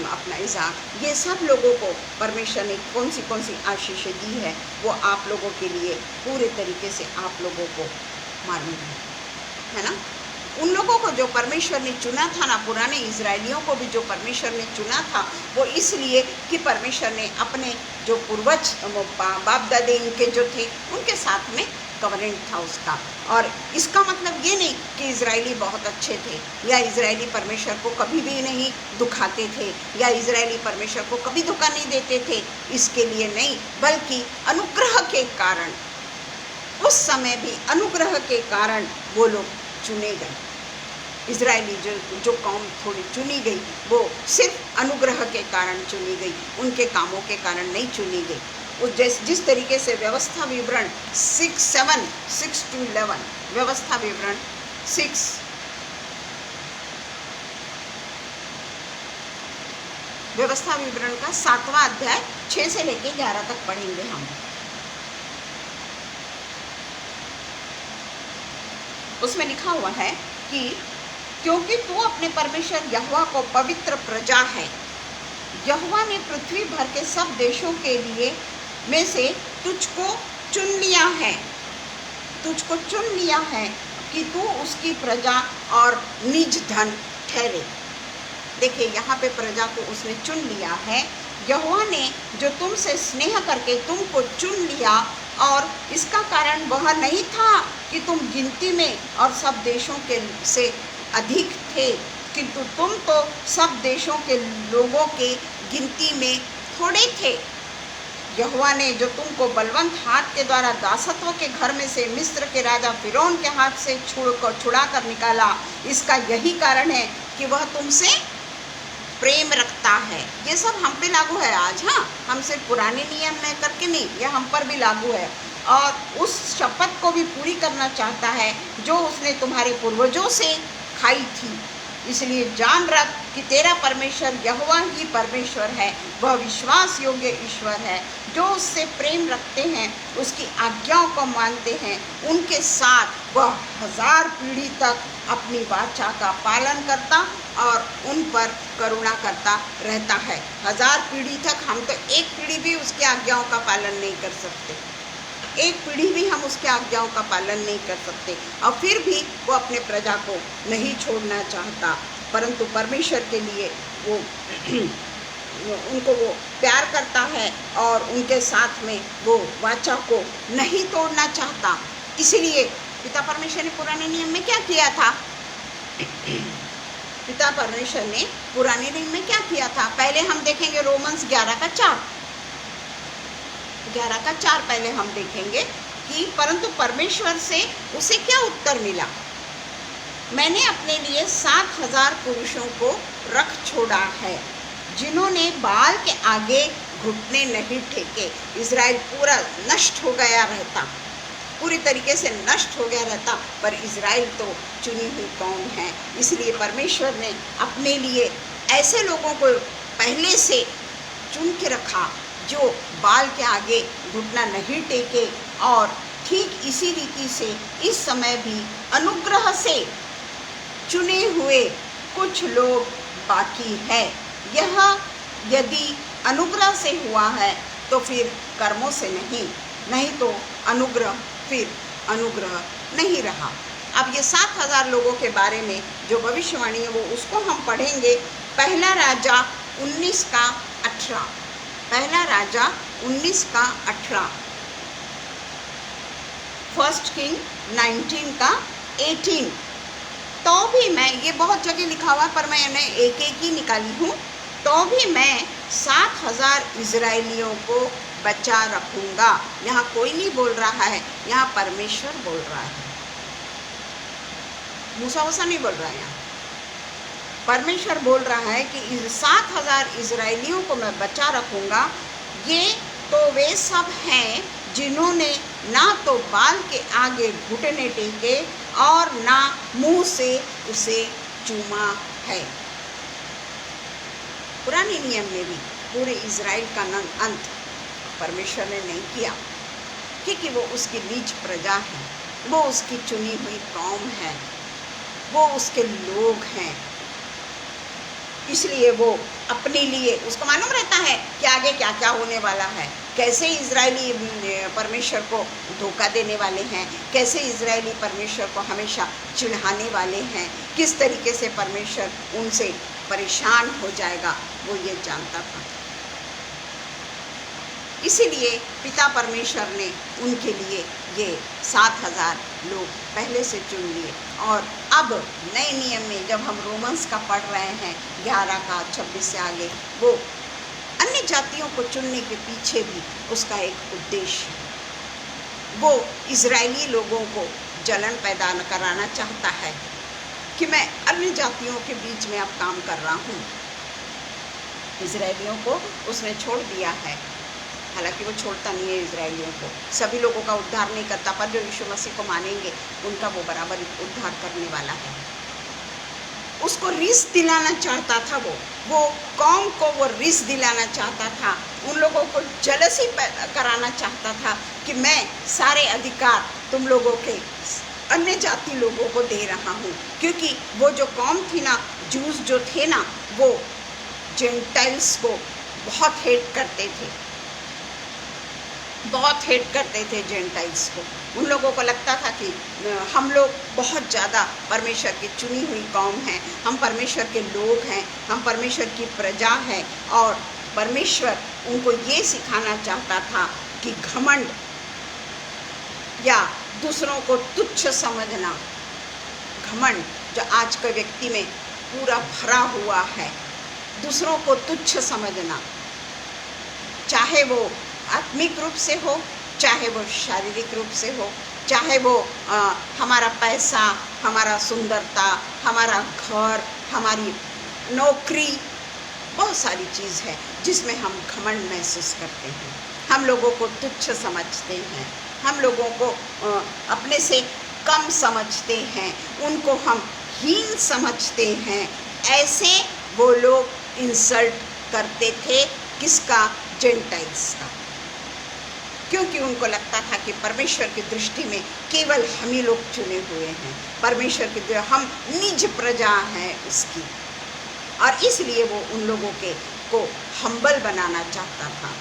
अपना इसहाक, ये सब लोगों को परमेश्वर ने कौन सी आशीषें दी है, वो आप लोगों के लिए पूरे तरीके से आप लोगों को मालूम है ना। उन लोगों को जो परमेश्वर ने चुना था ना, पुराने इज़राइलियों को भी जो परमेश्वर ने चुना था, वो इसलिए कि परमेश्वर ने अपने जो पूर्वज बाप दादे इनके जो थे उनके साथ में कवनेंट था उसका। और इसका मतलब ये नहीं कि इज़राइली बहुत अच्छे थे या इज़राइली परमेश्वर को कभी भी नहीं दुखाते थे या इज़राइली परमेश्वर को कभी धोखा नहीं देते थे, इसके लिए नहीं, बल्कि अनुग्रह के कारण, उस समय भी अनुग्रह के कारण वो लोग चुने गए। इज़राइली जो कौम थोड़ी चुनी गई, वो सिर्फ अनुग्रह के कारण चुनी गई, उनके कामों के कारण नहीं चुनी गई। वो जिस तरीके से व्यवस्था विवरण 6:7, 6-11, व्यवस्था विवरण 6 व्यवस्था विवरण का 7वां अध्याय 6 से लेके 11 तक पढ़ेंगे हम। उसमें लिखा हुआ है कि क्योंकि तू अपने परमेश्वर यहोवा को पवित्र प्रजा है, यहोवा ने पृथ्वी भर के सब देशों के लिए में से तुझको चुन लिया है, तुझको चुन लिया है कि तू उसकी प्रजा और निज धन ठहरे। देखिए यहाँ पे प्रजा को उसने चुन लिया है। यहोवा ने जो तुमसे स्नेह करके तुमको चुन लिया, और इसका कारण वह नहीं था कि तुम गिनती में और सब देशों के से अधिक थे, किंतु तुम तो सब देशों के लोगों के गिनती में थोड़े थे। यहोवा ने जो तुमको बलवंत हाथ के द्वारा दासत्व के घर में से मिस्र के राजा फिरौन के हाथ से छुड़ा कर निकाला, इसका यही कारण है कि वह तुमसे प्रेम रखता है। ये सब हम पे लागू है आज। हाँ, हम सिर्फ पुराने नियम में करके नहीं, यह हम पर भी लागू है, और उस शपथ को भी पूरी करना चाहता है जो उसने तुम्हारे पूर्वजों से खाई थी। इसलिए जान रख कि तेरा परमेश्वर यहोवा ही परमेश्वर है, वह विश्वास योग्य ईश्वर है। जो उससे प्रेम रखते हैं, उसकी आज्ञाओं को मानते हैं, उनके साथ वह 1000 पीढ़ी तक अपनी वाचा का पालन करता और उन पर करुणा करता रहता है। 1000 पीढ़ी तक हम तो एक पीढ़ी भी उसकी आज्ञाओं का पालन नहीं कर सकते, एक पीढ़ी भी हम उसके आज्ञाओं का पालन नहीं कर सकते, और फिर भी वो अपने प्रजा को नहीं छोड़ना चाहता, परंतु परमेश्वर के लिए वो उनको वो प्यार करता है और उनके साथ में वो वाचा को नहीं तोड़ना चाहता। इसलिए पिता परमेश्वर ने पुराने नियम में क्या किया था? पिता परमेश्वर ने पुराने नियम में क्या किया था? पहले हम देखेंगे रोमन्स 11 का 4 पहले हम देखेंगे कि परंतु परमेश्वर से उसे क्या उत्तर मिला। मैंने अपने लिए 7000 पुरुषों को रख छोड़ा है, जिन्होंने बाल के आगे घुटने नहीं टेके। इज़राइल पूरा नष्ट हो गया रहता, पूरी तरीके से नष्ट हो गया रहता, पर इज़राइल तो चुनी हुई कौम है। इसलिए परमेश्वर ने अपने लिए ऐसे लोगों को पहले से चुन के रखा जो बाल के आगे घुटना नहीं टेके, और ठीक इसी रीति से इस समय भी अनुग्रह से चुने हुए कुछ लोग बाकी है। यह यदि अनुग्रह से हुआ है तो फिर कर्मों से नहीं तो अनुग्रह फिर अनुग्रह नहीं रहा। अब ये 7000 लोगों के बारे में जो भविष्यवाणी है वो उसको हम पढ़ेंगे। पहला राजा 19 का 18, पहला राजा 19 का 18, फर्स्ट किंग 19 का 18। तो भी मैं, ये बहुत जगह लिखा हुआ पर मैंने एक एक ही निकाली हूँ, तो भी मैं 7000 इजरायलियों को बचा रखूँगा। यहाँ कोई नहीं बोल रहा है, यहाँ परमेश्वर बोल रहा है, मूसा वूसा नहीं बोल रहा है। यहाँ परमेश्वर बोल रहा है कि 7000 इजरायलियों को मैं बचा रखूँगा। ये तो वे सब हैं जिन्होंने ना तो बाल के आगे घुटने टेके और ना मुंह से उसे चूमा है। पुराने नियम में भी पूरे इज़राइल का अंत परमेश्वर ने नहीं किया, क्योंकि वो उसकी निज प्रजा है, वो उसकी चुनी हुई कौम है, वो उसके लोग हैं। इसलिए वो अपने लिए, उसको मालूम रहता है कि आगे क्या क्या होने वाला है, कैसे इजरायली परमेश्वर को धोखा देने वाले हैं, कैसे इजरायली परमेश्वर को हमेशा चिढ़ाने वाले हैं, किस तरीके से परमेश्वर उनसे परेशान हो जाएगा, वो ये जानता था। इसीलिए पिता परमेश्वर ने उनके लिए ये 7000 लोग पहले से चुन लिए। और अब नए नियम में जब हम रोमन्स का पढ़ रहे हैं 11 का 26 से आगे, वो अन्य जातियों को चुनने के पीछे भी उसका एक उद्देश्य है। वो इजरायली लोगों को जलन पैदा कराना चाहता है कि मैं अन्य जातियों के बीच में अब काम कर रहा हूँ। इजरायलियों को उसने छोड़ दिया है, हालांकि वो छोड़ता नहीं है इजरायलियों को, सभी लोगों का उद्धार नहीं करता, पर जो यीशु मसीह को मानेंगे उनका वो बराबर उद्धार करने वाला है। उसको रिस दिलाना चाहता था। वो कौम को वो रिस दिलाना चाहता था, उन लोगों को जलसी कराना चाहता था कि मैं सारे अधिकार तुम लोगों के अन्य जाति लोगों को दे रहा हूँ। क्योंकि वो जो कौम थी ना, जूस जो थे ना, वो जेंटाइल्स को बहुत हेट करते थे, बहुत हेट करते थे जेंटाइल्स को। उन लोगों को लगता था कि हम लोग बहुत ज़्यादा परमेश्वर की चुनी हुई कौम हैं, हम परमेश्वर के लोग हैं, हम परमेश्वर की प्रजा हैं। और परमेश्वर उनको ये सिखाना चाहता था कि घमंड या दूसरों को तुच्छ समझना, घमंड जो आज के व्यक्ति में पूरा भरा हुआ है, दूसरों को तुच्छ समझना, चाहे वो आत्मिक रूप से हो, चाहे वो शारीरिक रूप से हो, चाहे वो हमारा पैसा, हमारा सुंदरता, हमारा घर, हमारी नौकरी, बहुत सारी चीज़ है जिसमें हम घमंड महसूस करते हैं, हम लोगों को तुच्छ समझते हैं, हम लोगों को अपने से कम समझते हैं, उनको हम हीन समझते हैं। ऐसे वो लोग इंसल्ट करते थे, किसका? जेंटाइल्स का। क्योंकि उनको लगता था कि परमेश्वर की दृष्टि में केवल हम ही लोग चुने हुए हैं, परमेश्वर की हम निज प्रजा हैं उसकी। और इसलिए वो उन लोगों को हम्बल बनाना चाहता था।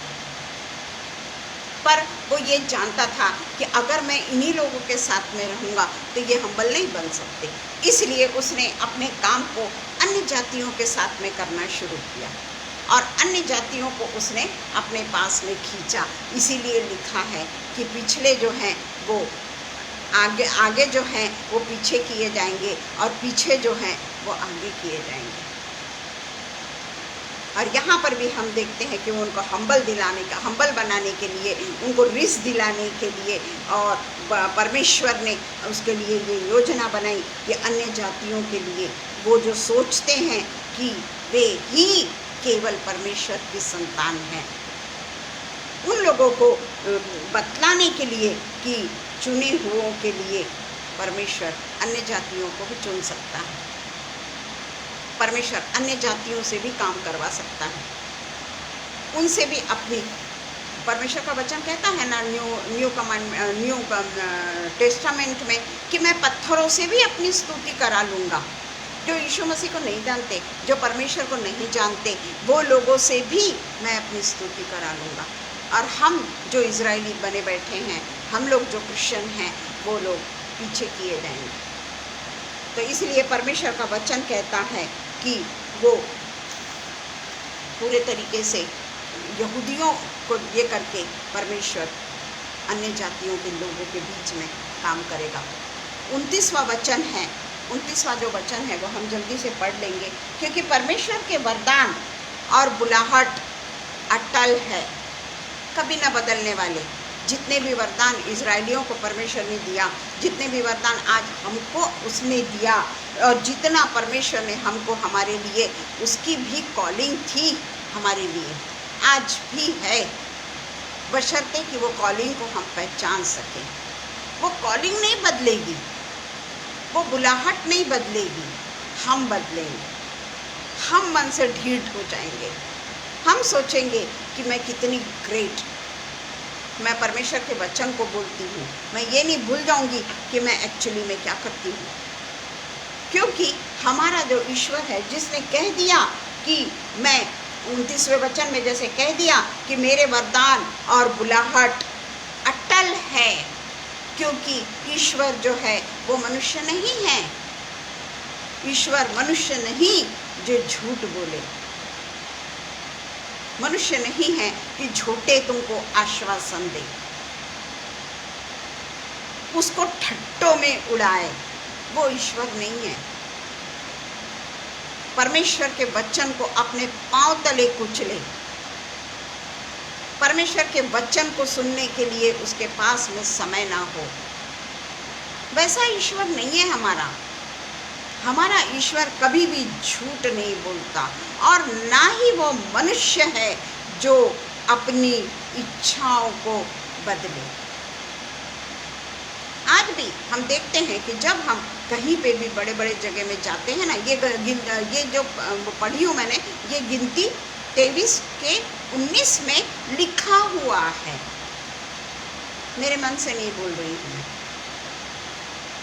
पर वो ये जानता था कि अगर मैं इन्हीं लोगों के साथ में रहूँगा तो ये हम्बल नहीं बन सकते। इसलिए उसने अपने काम को अन्य जातियों के साथ में करना शुरू किया और अन्य जातियों को उसने अपने पास में खींचा। इसीलिए लिखा है कि पिछले जो हैं वो आगे जो हैं वो पीछे किए जाएंगे और पीछे जो हैं वो आगे किए जाएंगे। और यहाँ पर भी हम देखते हैं कि उनको हम्बल बनाने के लिए, उनको रिस दिलाने के लिए, और परमेश्वर ने उसके लिए ये योजना बनाई कि अन्य जातियों के लिए वो जो सोचते हैं कि वे ही केवल परमेश्वर की संतान हैं, उन लोगों को बतलाने के लिए कि चुने हुओं के लिए परमेश्वर अन्य जातियों को भी चुन सकता है, परमेश्वर अन्य जातियों से भी काम करवा सकता है, उनसे भी अपनी, परमेश्वर का वचन कहता है ना न्यू टेस्टामेंट में कि मैं पत्थरों से भी अपनी स्तुति करा लूँगा। जो यीशु मसीह को नहीं जानते, जो परमेश्वर को नहीं जानते, वो लोगों से भी मैं अपनी स्तुति करा लूँगा। और हम जो इजरायली बने बैठे हैं, हम लोग जो क्रिश्चियन हैं, वो लोग पीछे किए जाएंगे। तो इसलिए परमेश्वर का वचन कहता है कि वो पूरे तरीके से यहूदियों को ये करके परमेश्वर अन्य जातियों के लोगों के बीच में काम करेगा। 29वां वचन है, 29वां जो वचन है वो हम जल्दी से पढ़ लेंगे, क्योंकि परमेश्वर के वरदान और बुलाहट अटल है, कभी न बदलने वाले। जितने भी वरदान इजरायलियों को परमेश्वर ने दिया, जितने भी वरदान आज हमको उसने दिया, और जितना परमेश्वर ने हमको हमारे लिए, उसकी भी कॉलिंग थी हमारे लिए, आज भी है, बशर्ते कि वो कॉलिंग को हम पहचान सकें। वो कॉलिंग नहीं बदलेगी, वो बुलाहट नहीं बदलेगी, हम बदलेंगे। हम मन से ढीठ हो जाएंगे, हम सोचेंगे कि मैं कितनी ग्रेट, मैं परमेश्वर के वचन को बोलती हूँ, मैं ये नहीं भूल जाऊँगी कि मैं एक्चुअली में क्या करती हूँ। क्योंकि हमारा जो ईश्वर है, जिसने कह दिया कि मैं 29वें वचन में जैसे कह दिया कि मेरे वरदान और बुलाहट अटल है, क्योंकि ईश्वर जो है वो मनुष्य नहीं है, ईश्वर मनुष्य नहीं जो झूठ बोले, मनुष्य नहीं है कि झूठे तुमको आश्वासन दे, उसको ठट्टों में उड़ाए, वो ईश्वर नहीं है। परमेश्वर के वचन को अपने पांव तले कुचले, परमेश्वर के वचन को सुनने के लिए उसके पास में समय ना हो, वैसा ईश्वर नहीं है हमारा। हमारा ईश्वर कभी भी झूठ नहीं बोलता, और ना ही वो मनुष्य है जो अपनी इच्छाओं को बदले। आज भी हम देखते हैं कि जब हम कहीं पे भी बड़े बड़े जगह में जाते हैं ना, ये जो पढ़ी हूँ मैंने, ये गिनती 23 के 19 में लिखा हुआ है, मेरे मन से नहीं बोल रही हूँ मैं।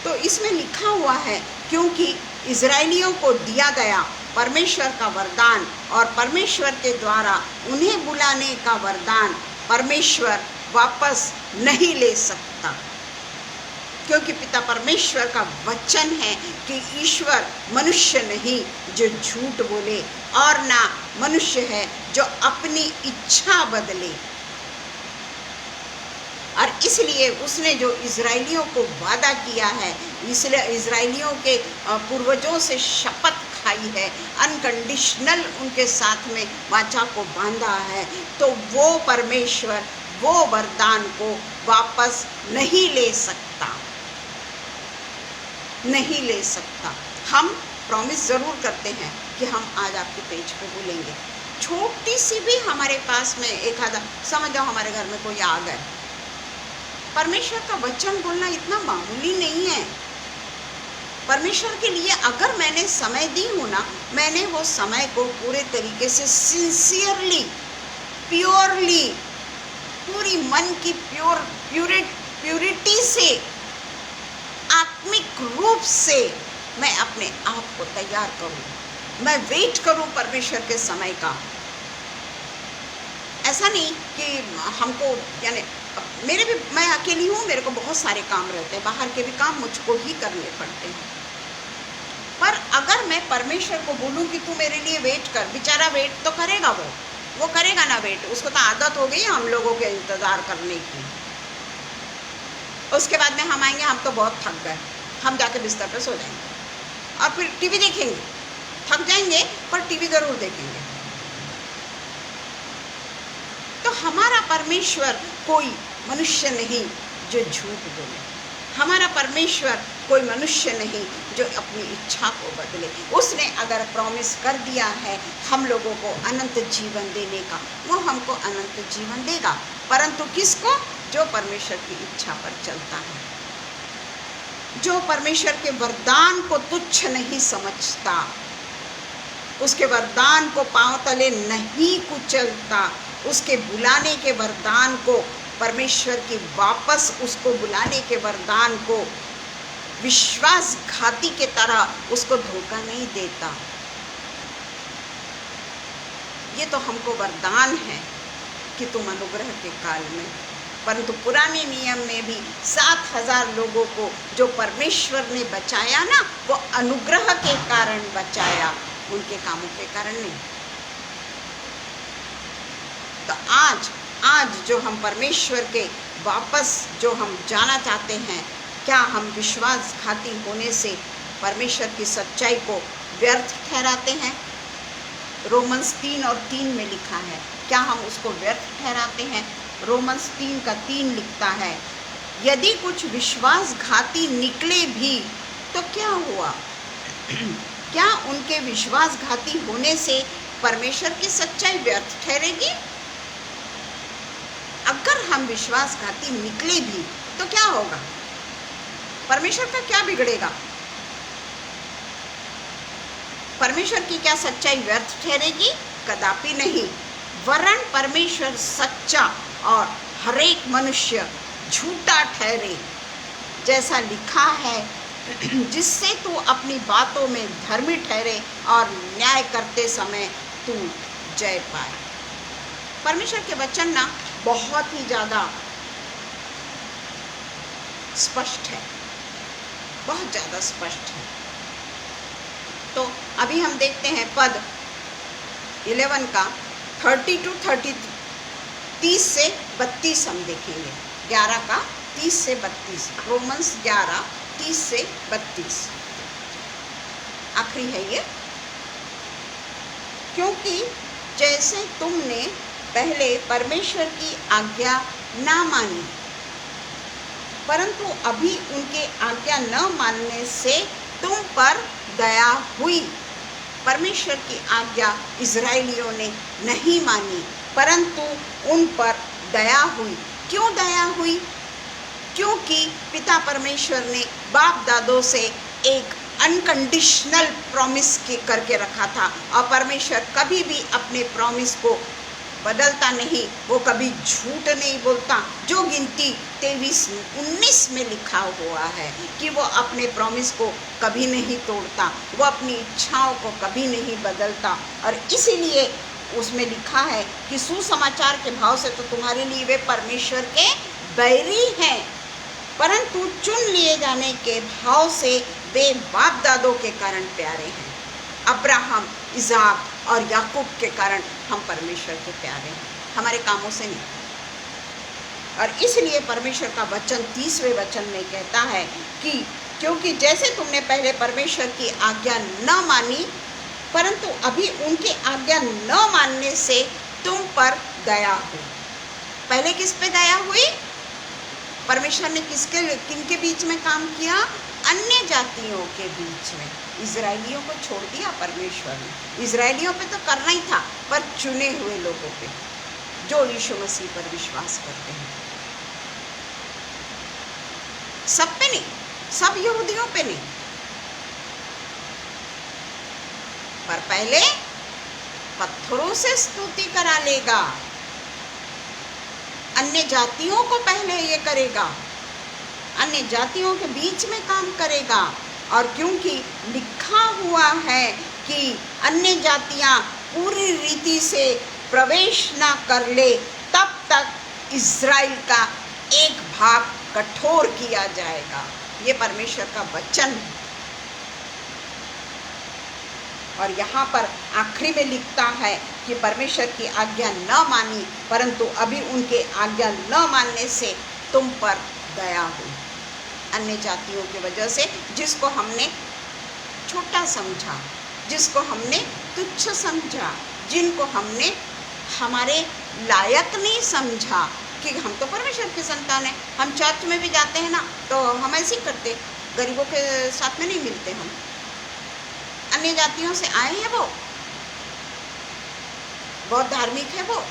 तो इसमें लिखा हुआ है क्योंकि इजराइलियों को दिया गया परमेश्वर का वरदान और परमेश्वर के द्वारा उन्हें बुलाने का वरदान परमेश्वर वापस नहीं ले सकता, क्योंकि पिता परमेश्वर का वचन है कि ईश्वर मनुष्य नहीं जो झूठ बोले, और ना मनुष्य है जो अपनी इच्छा बदले। और इसलिए उसने जो इजराइलियों को वादा किया है, इसलिए इजराइलियों के पूर्वजों से शपथ खाई है, अनकंडीशनल उनके साथ में वाचा को बांधा है, तो वो परमेश्वर वो वरदान को वापस नहीं ले सकता, नहीं ले सकता। हम प्रॉमिस ज़रूर करते हैं कि हम आज आपके पेज पे बोलेंगे, छोटी सी भी हमारे पास में एक आधा, समझ जाओ हमारे घर में कोई आ गए, परमेश्वर का वचन बोलना इतना मामूली नहीं है। परमेश्वर के लिए अगर मैंने समय दी हूँ ना, मैंने वो समय को पूरे तरीके से सिंसियरली, प्योरली, पूरी मन की प्यूरिटी से, आत्मिक रूप से मैं अपने आप को तैयार करूँ, मैं वेट करूँ परमेश्वर के समय का। ऐसा नहीं कि हमको, यानी मैं अकेली हूँ, मेरे को बहुत सारे काम रहते हैं, बाहर के भी काम मुझको ही करने पड़ते हैं, पर अगर मैं परमेश्वर को बोलूँ कि तू मेरे लिए वेट कर, बेचारा वेट तो करेगा, वो करेगा ना वेट, उसको तो आदत हो गई हम लोगों के इंतज़ार करने की। उसके बाद में हम आएंगे, हम तो बहुत थक गए, हम जाके बिस्तर पे सो जाएंगे और फिर टीवी देखेंगे, थक जाएंगे पर टीवी ज़रूर देखेंगे। तो हमारा परमेश्वर कोई मनुष्य नहीं जो झूठ बोले, हमारा परमेश्वर कोई मनुष्य नहीं जो अपनी इच्छा को बदले। उसने अगर प्रॉमिस कर दिया है हम लोगों को अनंत जीवन देने का, वो हमको अनंत जीवन देगा, परंतु किसको? जो परमेश्वर की इच्छा पर चलता है, जो परमेश्वर के वरदान को तुच्छ नहीं समझता, उसके वरदान को पांव तले नहीं कुचलता, उसके बुलाने के वरदान को, परमेश्वर की वापस उसको बुलाने के वरदान को विश्वासघाती के तरह उसको धोखा नहीं देता। ये तो हमको वरदान है कि तुम अनुग्रह के काल में, परंतु पुराने नियम में भी 7000 लोगों को जो परमेश्वर ने बचाया ना, वो अनुग्रह के कारण बचाया, उनके कामों के कारण नहीं। तो आज जो हम परमेश्वर के वापस जो हम जाना चाहते हैं, क्या हम विश्वासघाती होने से परमेश्वर की सच्चाई को व्यर्थ ठहराते हैं? रोमन्स 3 और 3 में लिखा है, क्या हम उसको व्यर्थ ठहराते हैं? रोमन्स 3 का 3 लिखता है, यदि कुछ विश्वासघाती निकले भी तो क्या हुआ? क्या उनके विश्वासघाती होने से परमेश्वर की सच्चाई व्यर्थ ठहरेगी? अगर हम विश्वासघाती निकले भी तो क्या होगा? परमेश्वर का क्या बिगड़ेगा? परमेश्वर की क्या सच्चाई व्यर्थ ठहरेगी? कदापि नहीं, वरन परमेश्वर सच्चा और हरेक मनुष्य झूठा ठहरे, जैसा लिखा है, जिससे तू अपनी बातों में धर्मी ठहरे और न्याय करते समय तू जय पाए। परमेश्वर के वचन ना बहुत ही ज़्यादा स्पष्ट है, बहुत ज़्यादा स्पष्ट है। तो अभी हम देखते हैं पद 11 का 30 to 30 से 32 हम देखेंगे। 11 का 30 से 32, रोमन्स 11 30 से 32 आखिरी है ये। क्योंकि जैसे तुमने पहले परमेश्वर की आज्ञा ना मानी, परंतु अभी उनके आज्ञा न मानने से तुम पर दया हुई। परमेश्वर की आज्ञा इजराइलियों ने नहीं मानी, परंतु उन पर दया हुई। क्यों दया हुई? क्योंकि पिता परमेश्वर ने बाप दादों से एक अनकंडीशनल प्रॉमिस करके रखा था, और परमेश्वर कभी भी अपने प्रॉमिस को बदलता नहीं, वो कभी झूठ नहीं बोलता। जो गिनती 23-19 में लिखा हुआ है कि वो अपने प्रॉमिस को कभी नहीं तोड़ता, वो अपनी इच्छाओं को कभी नहीं बदलता। और इसीलिए उसमें लिखा है कि सुसमाचार के भाव से तो तुम्हारे लिए वे परमेश्वर के बैरी हैं, परंतु चुन लिए जाने के भाव से वे बाप दादों के कारण प्यारे हैं। अब्राहम, इज़ाक और याकूब के कारण हम परमेश्वर के प्यारे हैं, हमारे कामों से नहीं। और इसलिए परमेश्वर का वचन 30वें वचन में कहता है कि क्योंकि जैसे तुमने पहले परमेश्वर की आज्ञा न मानी, परंतु अभी उनकी आज्ञा न मानने से तुम पर दया हुई। पहले किस पे दया हुई? परमेश्वर ने किनके बीच में काम किया? अन्य जातियों के बीच में। इजराइलियों को छोड़ दिया परमेश्वर ने। इजराइलियों पे तो करना ही था, पर चुने हुए लोगों पे जो यीशु मसीह पर विश्वास करते हैं। सब पे नहीं, सब यहूदियों पे नहीं, पर पहले पत्थरों से स्तुति करा लेगा, अन्य जातियों को पहले ये करेगा, अन्य जातियों के बीच में काम करेगा। और क्योंकि लिखा हुआ है कि अन्य जातियां पूरी रीति से प्रवेश ना कर ले, तब तक इज़राइल का एक भाग कठोर किया जाएगा। ये परमेश्वर का वचन है। और यहाँ पर आखिरी में लिखता है कि परमेश्वर की आज्ञा न मानी, परंतु अभी उनके आज्ञा न मानने से तुम पर दया हुई। अन्य जातियों की वजह से, जिसको हमने छोटा समझा, जिसको हमने तुच्छ समझा, जिनको हमने हमारे लायक नहीं समझा, कि हम तो परमेश्वर के संतान हैं। हम चर्च में भी जाते हैं ना, तो हम ऐसे ही करते, गरीबों के साथ में नहीं मिलते। हम अन्य जातियों से आए हैं, वो बहुत धार्मिक है वो,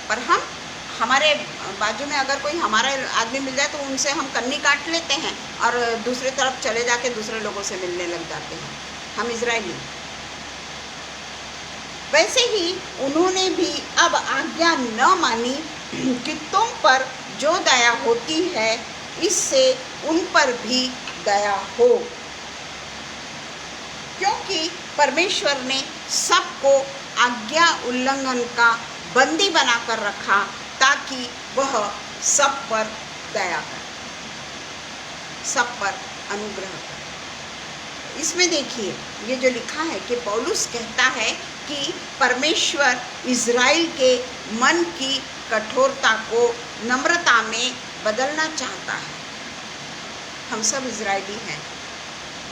पर हम हमारे बाजू में अगर कोई हमारा आदमी मिल जाए तो उनसे हम कन्नी काट लेते हैं और दूसरी तरफ चले जाके दूसरे लोगों से मिलने लग जाते हैं। हम इजराइली। वैसे ही उन्होंने भी अब आज्ञा न मानी कि तुम पर जो दया होती है, इससे उन पर भी दया हो, क्योंकि परमेश्वर ने सबको आज्ञा उल्लंघन का बंदी बनाकर रखा, ताकि वह सब पर दया करे, सब पर अनुग्रह करे। इसमें देखिए, ये जो लिखा है कि पौलुस कहता है कि परमेश्वर इज़राइल के मन की कठोरता को नम्रता में बदलना चाहता है। हम सब इज़राइली हैं,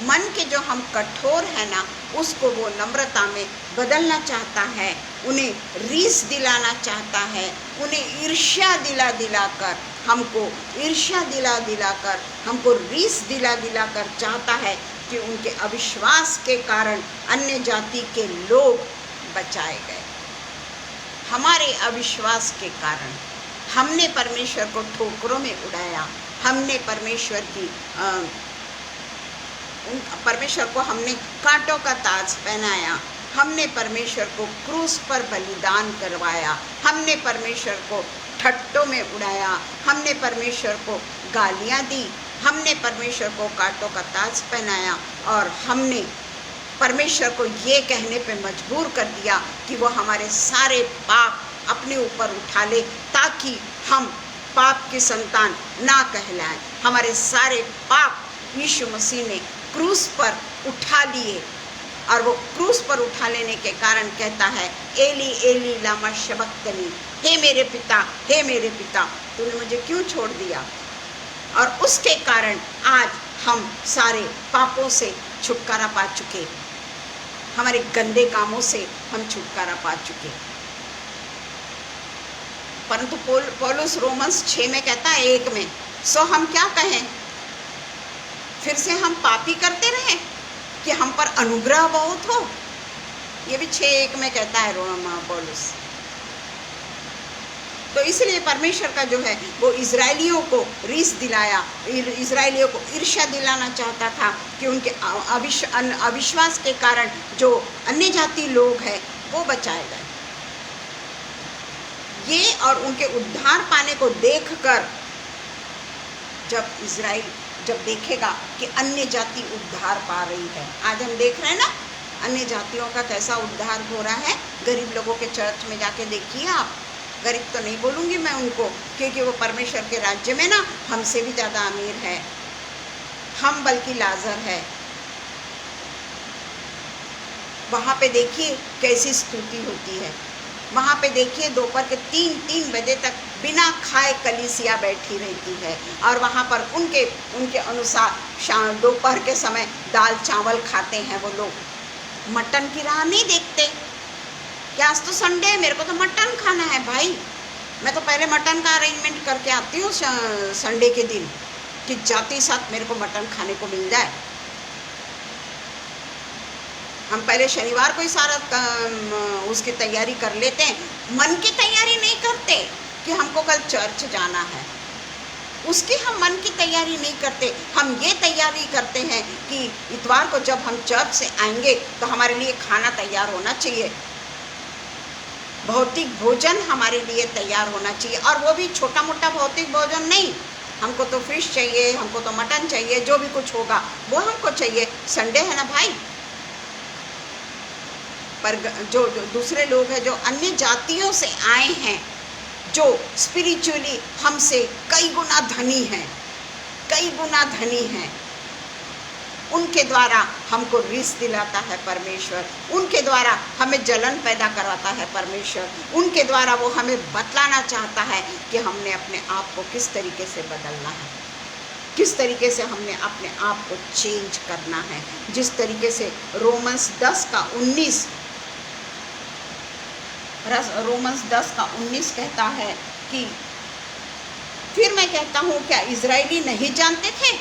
मन के जो हम कठोर हैं ना, उसको वो नम्रता में बदलना चाहता है। उन्हें रीस दिलाना चाहता है, उन्हें ईर्ष्या दिलाकर हमको रीस दिलाकर चाहता है कि उनके अविश्वास के कारण अन्य जाति के लोग बचाए गए। हमारे अविश्वास के कारण हमने परमेश्वर को ठोकरों में उड़ाया, हमने परमेश्वर को हमने कांटों का ताज पहनाया, हमने परमेश्वर को क्रूस पर बलिदान करवाया, हमने परमेश्वर को ठट्टों में उड़ाया, हमने परमेश्वर को गालियाँ दी, हमने परमेश्वर को कांटों का ताज पहनाया, और हमने परमेश्वर को ये कहने पे मजबूर कर दिया कि वो हमारे सारे पाप अपने ऊपर उठा ले, ताकि हम पाप की संतान ना कहलाएं। हमारे सारे पाप यीशु मसीह ने क्रूस पर उठा लिए, और वो क्रूस पर उठा लेने के कारण कहता है, एली एली लामा शबक्तनी, हे मेरे पिता तूने मुझे क्यों छोड़ दिया। और उसके कारण आज हम सारे पापों से छुटकारा पा चुके, हमारे गंदे कामों से हम छुटकारा पा चुके। परंतु पौलुस रोमन्स 6 में कहता है 1 में, सो हम क्या कहें, फिर से हम पापी करते रहें कि हम पर अनुग्रह बहुत हो। ये भी 6:1 में कहता है पौलुस। तो इसलिए परमेश्वर का जो है वो इजराइलियों को रीस दिलाया, इजराइलियों को ईर्ष्या दिलाना चाहता था कि उनके अविश्वास के कारण जो अन्य जाति लोग हैं वो बचाए गए। ये और उनके उद्धार पाने को देखकर जब इजराइल जब देखेगा कि अन्य जाति उद्धार पा रही है, आज हम देख रहे हैं ना अन्य जातियों का कैसा उद्धार हो रहा है। गरीब लोगों के चर्च में जाके देखिए आप, गरीब तो नहीं बोलूँगी मैं उनको, क्योंकि वो परमेश्वर के राज्य में ना हमसे भी ज़्यादा अमीर है, हम बल्कि लाजर है। वहाँ पे देखिए कैसी स्तुति होती है, वहाँ पे देखिए दोपहर के 3 बजे तक बिना खाए कलीसिया बैठी रहती है, और वहाँ पर उनके अनुसार दोपहर के समय दाल चावल खाते हैं वो लोग, मटन की राह नहीं देखते। क्या आज तो संडे है, मेरे को तो मटन खाना है भाई, मैं तो पहले मटन का अरेंजमेंट करके आती हूँ संडे के दिन कि जाते साथ मेरे को मटन खाने को मिल जाए। हम पहले शनिवार को ही सारा उसकी तैयारी कर लेते हैं, मन की तैयारी नहीं करते कि हमको कल चर्च जाना है, उसकी हम मन की तैयारी नहीं करते। हम ये तैयारी करते हैं कि इतवार को जब हम चर्च से आएंगे तो हमारे लिए खाना तैयार होना चाहिए, भौतिक भोजन हमारे लिए तैयार होना चाहिए, और वो भी छोटा मोटा भौतिक भोजन नहीं, हमको तो फिश चाहिए, हमको तो मटन चाहिए, जो भी कुछ होगा वो हमको चाहिए। संडे है ना भाई। पर जो दूसरे लोग हैं जो अन्य जातियों से आए हैं, जो स्पिरिचुअली हमसे कई गुना धनी हैं, उनके द्वारा हमको रीस दिलाता है परमेश्वर, उनके द्वारा हमें जलन पैदा करवाता है परमेश्वर, उनके द्वारा वो हमें बतलाना चाहता है कि हमने अपने आप को किस तरीके से बदलना है, किस तरीके से हमने अपने आप को चेंज करना है। जिस तरीके से रोमन्स 10:19 कहता है कि फिर मैं कहता हूँ क्या इजरायली नहीं जानते थे?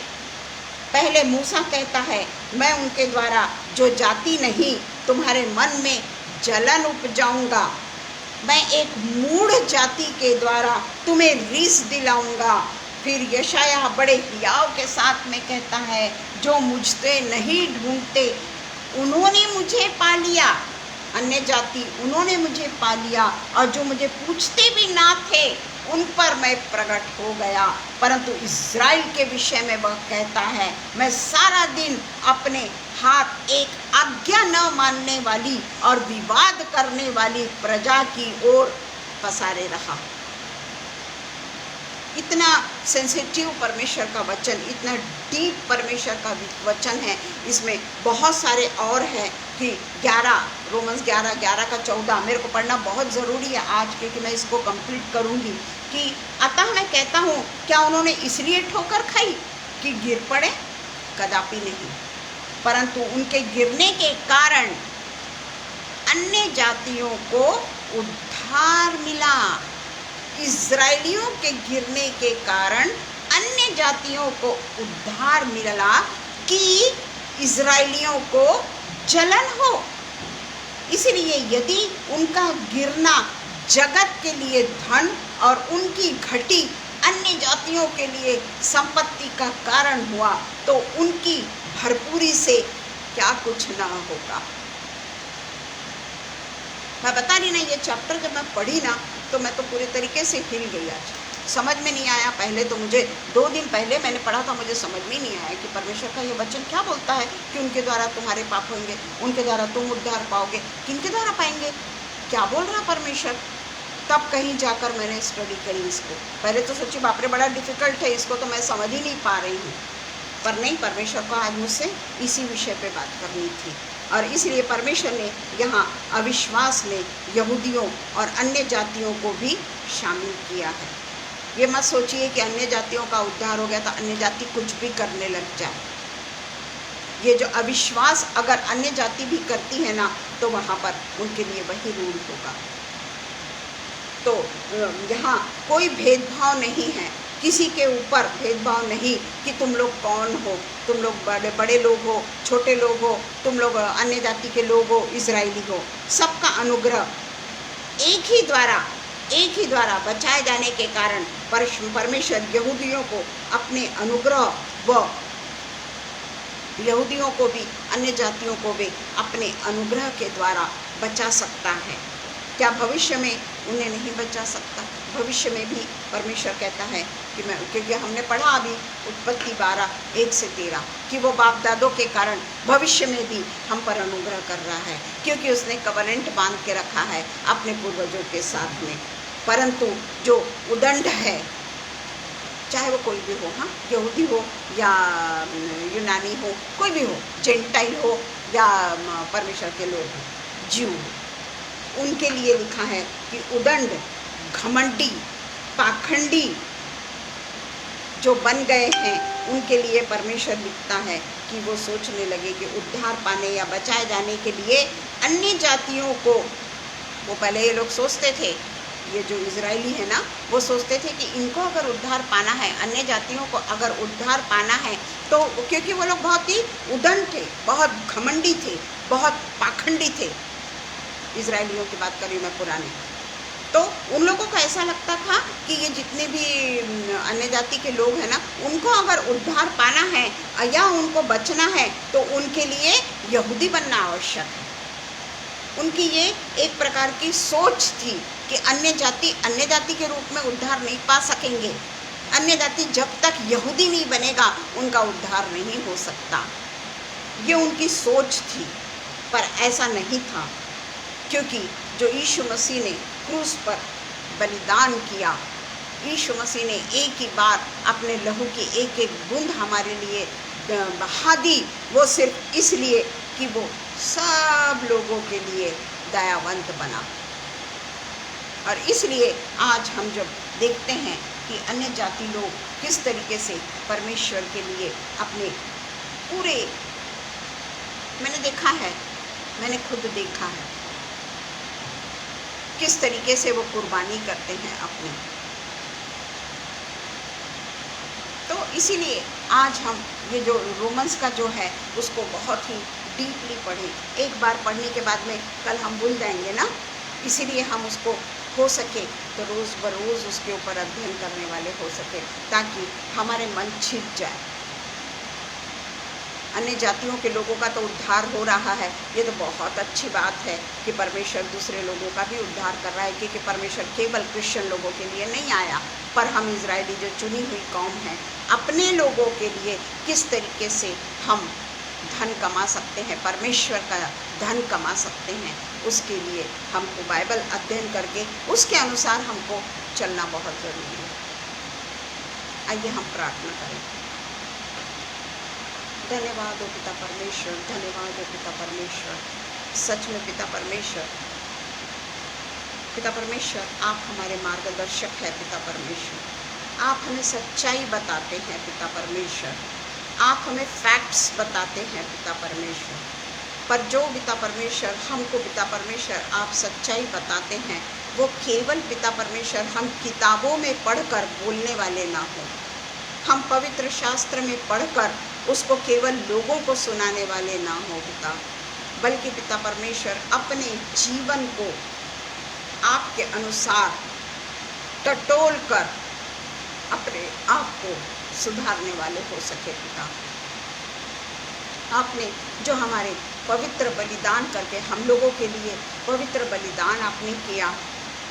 पहले मूसा कहता है मैं उनके द्वारा जो जाति नहीं तुम्हारे मन में जलन उपजाऊंगा, मैं एक मूढ़ जाति के द्वारा तुम्हें रीस दिलाऊंगा। फिर यशायाह बड़े हियाव के साथ में कहता है जो मुझसे नहीं ढूंढते उन्होंने मुझे पा लिया, अन्य जाति उन्होंने मुझे पा लिया, और जो मुझे पूछते भी ना थे उन पर मैं प्रकट हो गया। परंतु इज़राइल के विषय में वह कहता है मैं सारा दिन अपने हाथ एक आज्ञा न मानने वाली और विवाद करने वाली प्रजा की ओर पसारे रहा। इतना सेंसिटिव परमेश्वर का वचन, इतना डीप परमेश्वर का वचन है। इसमें बहुत सारे और है कि रोमन्स 11 का 14 मेरे को पढ़ना बहुत ज़रूरी है आज, क्योंकि मैं इसको कंप्लीट करूँगी। कि अतः मैं कहता हूँ क्या उन्होंने इसलिए ठोकर खाई कि गिर पड़े? कदापि नहीं, परंतु उनके गिरने के कारण अन्य जातियों को उद्धार मिला। इज़राइलियों के गिरने के कारण अन्य जातियों को उद्धार मिला कि इज़राइलियों को जलन हो। इसलिए यदि उनका गिरना जगत के लिए धन और उनकी घटी अन्य जातियों के लिए संपत्ति का कारण हुआ, तो उनकी भरपूरी से क्या कुछ ना होगा। मैं बता रही ना, ये चैप्टर जब मैं पढ़ी ना तो मैं तो पूरे तरीके से हिल गई। आज समझ में नहीं आया। पहले तो मुझे 2 दिन पहले मैंने पढ़ा था, मुझे समझ में नहीं आया कि परमेश्वर का ये वचन क्या बोलता है कि उनके द्वारा तुम्हारे पाप होंगे, उनके द्वारा तुम उद्धार पाओगे। किनके द्वारा पाएंगे? क्या बोल रहा परमेश्वर? तब कहीं जाकर मैंने स्टडी करी इसको। पहले तो सोची बाप रे बड़ा डिफ़िकल्ट है, इसको तो मैं समझ ही नहीं पा रही हूँ। पर नहीं, परमेश्वर को आज मुझसे इसी विषय पे बात करनी थी, और इसलिए परमेश्वर ने यहाँ अविश्वास में यहूदियों और अन्य जातियों को भी शामिल किया है। ये मत सोचिए कि अन्य जातियों का उद्धार हो गया तो अन्य जाति कुछ भी करने लग जाए। ये जो अविश्वास अगर अन्य जाति भी करती है ना, तो वहाँ पर उनके लिए वही रूल होगा। तो यहाँ कोई भेदभाव नहीं है, किसी के ऊपर भेदभाव नहीं कि तुम लोग कौन हो, तुम लोग बड़े लोग हो, छोटे लोग हो, तुम लोग अन्य जाति के लोग हो, इजरायली हो। सबका अनुग्रह एक ही द्वारा एक ही द्वारा बचाए जाने के कारण परमेश्वर यहूदियों को अपने अनुग्रह व यहूदियों को भी अन्य जातियों को भी अपने अनुग्रह के द्वारा बचा सकता है। क्या भविष्य में उन्हें नहीं बचा सकता? भविष्य में भी परमेश्वर कहता है कि मैं, क्योंकि हमने पढ़ा अभी उत्पत्ति 12:1-13 कि वो बाप दादों के कारण भविष्य में भी हम पर अनुग्रह कर रहा है, क्योंकि उसने कवरेंट बांध के रखा है अपने पूर्वजों के साथ में। परंतु जो उदंड है, चाहे वो कोई भी हो, हाँ, यहूदी हो या यूनानी हो, कोई भी हो, जेंटाइल हो या परमेश्वर के लोग हो, जीव, उनके लिए लिखा है कि उदंड, घमंडी, पाखंडी जो बन गए हैं, उनके लिए परमेश्वर लिखता है कि वो सोचने लगे कि उद्धार पाने या बचाए जाने के लिए अन्य जातियों को, वो पहले ये लोग सोचते थे, ये जो इजरायली है ना, वो सोचते थे कि इनको अगर उद्धार पाना है, अन्य जातियों को अगर उद्धार पाना है, तो क्योंकि वो लोग बहुत ही उदंड थे, बहुत घमंडी थे, बहुत पाखंडी थे, इजरायलियों की बात कर रही हूँ मैं, पुराने। तो उन लोगों को ऐसा लगता था कि ये जितने भी अन्य जाति के लोग हैं ना, उनको अगर उद्धार पाना है या उनको बचना है, तो उनके लिए यहूदी बनना आवश्यक है। उनकी ये एक प्रकार की सोच थी कि अन्य जाति के रूप में उद्धार नहीं पा सकेंगे। अन्य जाति जब तक यहूदी नहीं बनेगा, उनका उद्धार नहीं हो सकता। ये उनकी सोच थी, पर ऐसा नहीं था, क्योंकि जो यीशु मसीह ने क्रूस पर बलिदान किया, यीशु मसीह ने एक ही बार अपने लहू की एक एक बूंद हमारे लिए बहा दी, वो सिर्फ इसलिए कि वो सब लोगों के लिए दयावंत बना। और इसलिए आज हम जब देखते हैं कि अन्य जाति लोग किस तरीके से परमेश्वर के लिए अपने पूरे, मैंने देखा है, मैंने खुद देखा है किस तरीके से वो कुर्बानी करते हैं अपनी। तो इसीलिए आज हम ये जो रोमन्स का जो है उसको बहुत ही डीपली पढ़ें। एक बार पढ़ने के बाद में कल हम भूल जाएंगे ना, इसीलिए हम उसको हो सके तो रोज़ बरोज़ उसके ऊपर अध्ययन करने वाले हो सके, ताकि हमारे मन छिप जाए। अन्य जातियों के लोगों का तो उद्धार हो रहा है, ये तो बहुत अच्छी बात है कि परमेश्वर दूसरे लोगों का भी उद्धार कर रहा है, क्योंकि परमेश्वर केवल क्रिश्चियन लोगों के लिए नहीं आया, पर हम इजरायली जो चुनी हुई कौम हैं, अपने लोगों के लिए किस तरीके से हम धन कमा सकते हैं, परमेश्वर का धन कमा सकते हैं, उसके लिए हमको बाइबल अध्ययन करके उसके अनुसार हमको चलना बहुत ज़रूरी है। आइए हम प्रार्थना करें। धन्यवाद हो पिता परमेश्वर, धन्यवाद हो पिता परमेश्वर, सच में पिता परमेश्वर, पिता परमेश्वर आप हमारे मार्गदर्शक हैं। पिता परमेश्वर आप हमें सच्चाई बताते हैं। पिता परमेश्वर आप हमें फैक्ट्स बताते हैं। पिता परमेश्वर, पर जो पिता परमेश्वर हमको पिता परमेश्वर आप सच्चाई बताते हैं, वो केवल पिता परमेश्वर हम किताबों में पढ़कर बोलने वाले ना हो, हम पवित्र शास्त्र में पढ़कर उसको केवल लोगों को सुनाने वाले ना हो पिता, बल्कि पिता परमेश्वर अपने जीवन को आपके अनुसार टटोल कर अपने आप को सुधारने वाले हो सके। पिता आपने जो हमारे पवित्र बलिदान करके हम लोगों के लिए पवित्र बलिदान आपने किया,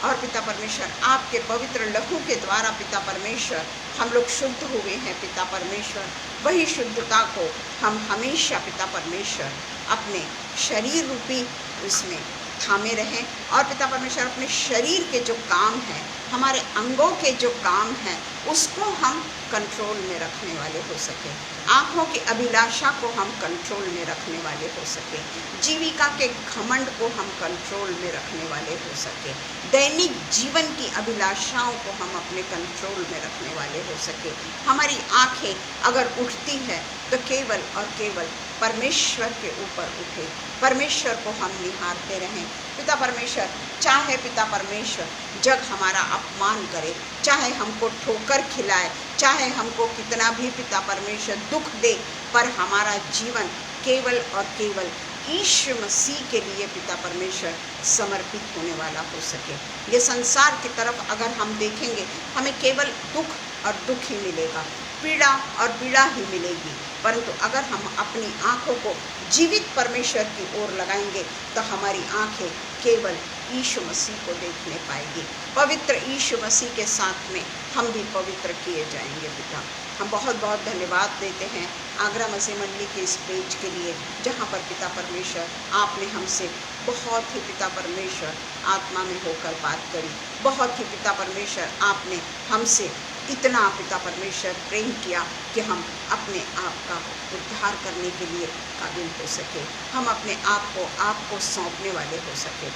और पिता परमेश्वर आपके पवित्र लहू के द्वारा पिता परमेश्वर हम लोग शुद्ध हुए हैं। पिता परमेश्वर वही शुद्धता को हम हमेशा पिता परमेश्वर अपने शरीर रूपी इसमें थामे रहें, और पिता परमेश्वर अपने शरीर के जो काम हैं, हमारे अंगों के जो काम हैं, उसको हम कंट्रोल में रखने वाले हो सके, आँखों की अभिलाषा को हम कंट्रोल में रखने वाले हो सके, जीविका के घमंड को हम कंट्रोल में रखने वाले हो सके, दैनिक जीवन की अभिलाषाओं को हम अपने कंट्रोल में रखने वाले हो सके। हमारी आँखें अगर उठती है तो केवल और केवल परमेश्वर के ऊपर उठे, परमेश्वर को हम निहारते रहें। पिता परमेश्वर चाहे पिता परमेश्वर जग हमारा अपमान करे, चाहे हमको ठोकर खिलाए, चाहे हमको कितना भी पिता परमेश्वर दुख दे, पर हमारा जीवन केवल और केवल यीशु मसीह के लिए पिता परमेश्वर समर्पित होने वाला हो सके। ये संसार की तरफ अगर हम देखेंगे, हमें केवल दुख और दुख ही मिलेगा, पीड़ा और पीड़ा ही मिलेगी। परंतु अगर हम अपनी आँखों को जीवित परमेश्वर की ओर लगाएंगे तो हमारी आँखें केवल यीशु मसीह को देखने पाएगी। पवित्र यीशु मसीह के साथ में हम भी पवित्र किए जाएंगे। पिता, हम बहुत बहुत धन्यवाद देते हैं आगरा मसीह मंडली के इस पेज के लिए, जहाँ पर पिता परमेश्वर आपने हमसे बहुत ही पिता परमेश्वर आत्मा में होकर बात करी। बहुत ही पिता परमेश्वर आपने हमसे इतना पिता परमेश्वर प्रेम किया कि हम अपने आप का उद्धार करने के लिए काबिल हो सके, हम अपने आप को सौंपने वाले हो सके।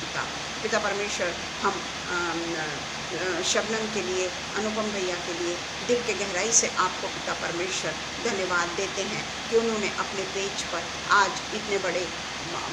पिता परमेश्वर, हम शबनम के लिए, अनुपम भैया के लिए दिल के गहराई से आपको पिता परमेश्वर धन्यवाद देते हैं कि उन्होंने अपने पेज पर आज इतने बड़े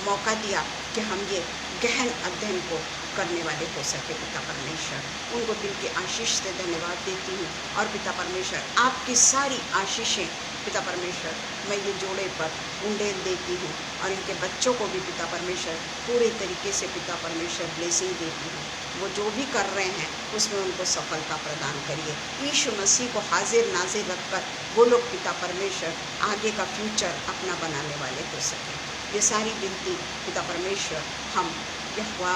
मौका दिया कि हम ये गहन अध्ययन को करने वाले हो सके। पिता परमेश्वर, उनको दिल की आशीष से धन्यवाद देती हूँ। और पिता परमेश्वर, आपकी सारी आशीषें पिता परमेश्वर मैं ये जोड़े पर उंडेल देती हूँ और इनके बच्चों को भी पिता परमेश्वर पूरे तरीके से पिता परमेश्वर ब्लेसिंग देती हूँ। वो जो भी कर रहे हैं उसमें उनको सफलता प्रदान करिए। यीशु मसीह को हाजिर नाजिर रखकर वो लोग पिता परमेश्वर आगे का फ्यूचर अपना बनाने वाले हो सके। ये सारी विनती पिता परमेश्वर हम यहोवा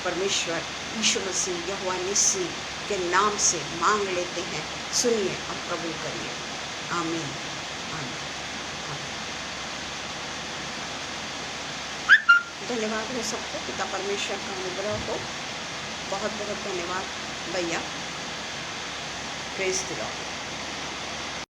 परमेश्वर यीशु मसीह यहोवा निस्सी के नाम से मांग लेते हैं। सुनिए और कबूल करिए। आमीन, आमीन, आमीन। धन्यवाद हो सबको, पिता परमेश्वर का अनुग्रह हो। बहुत बहुत धन्यवाद भैया। Praise the Lord.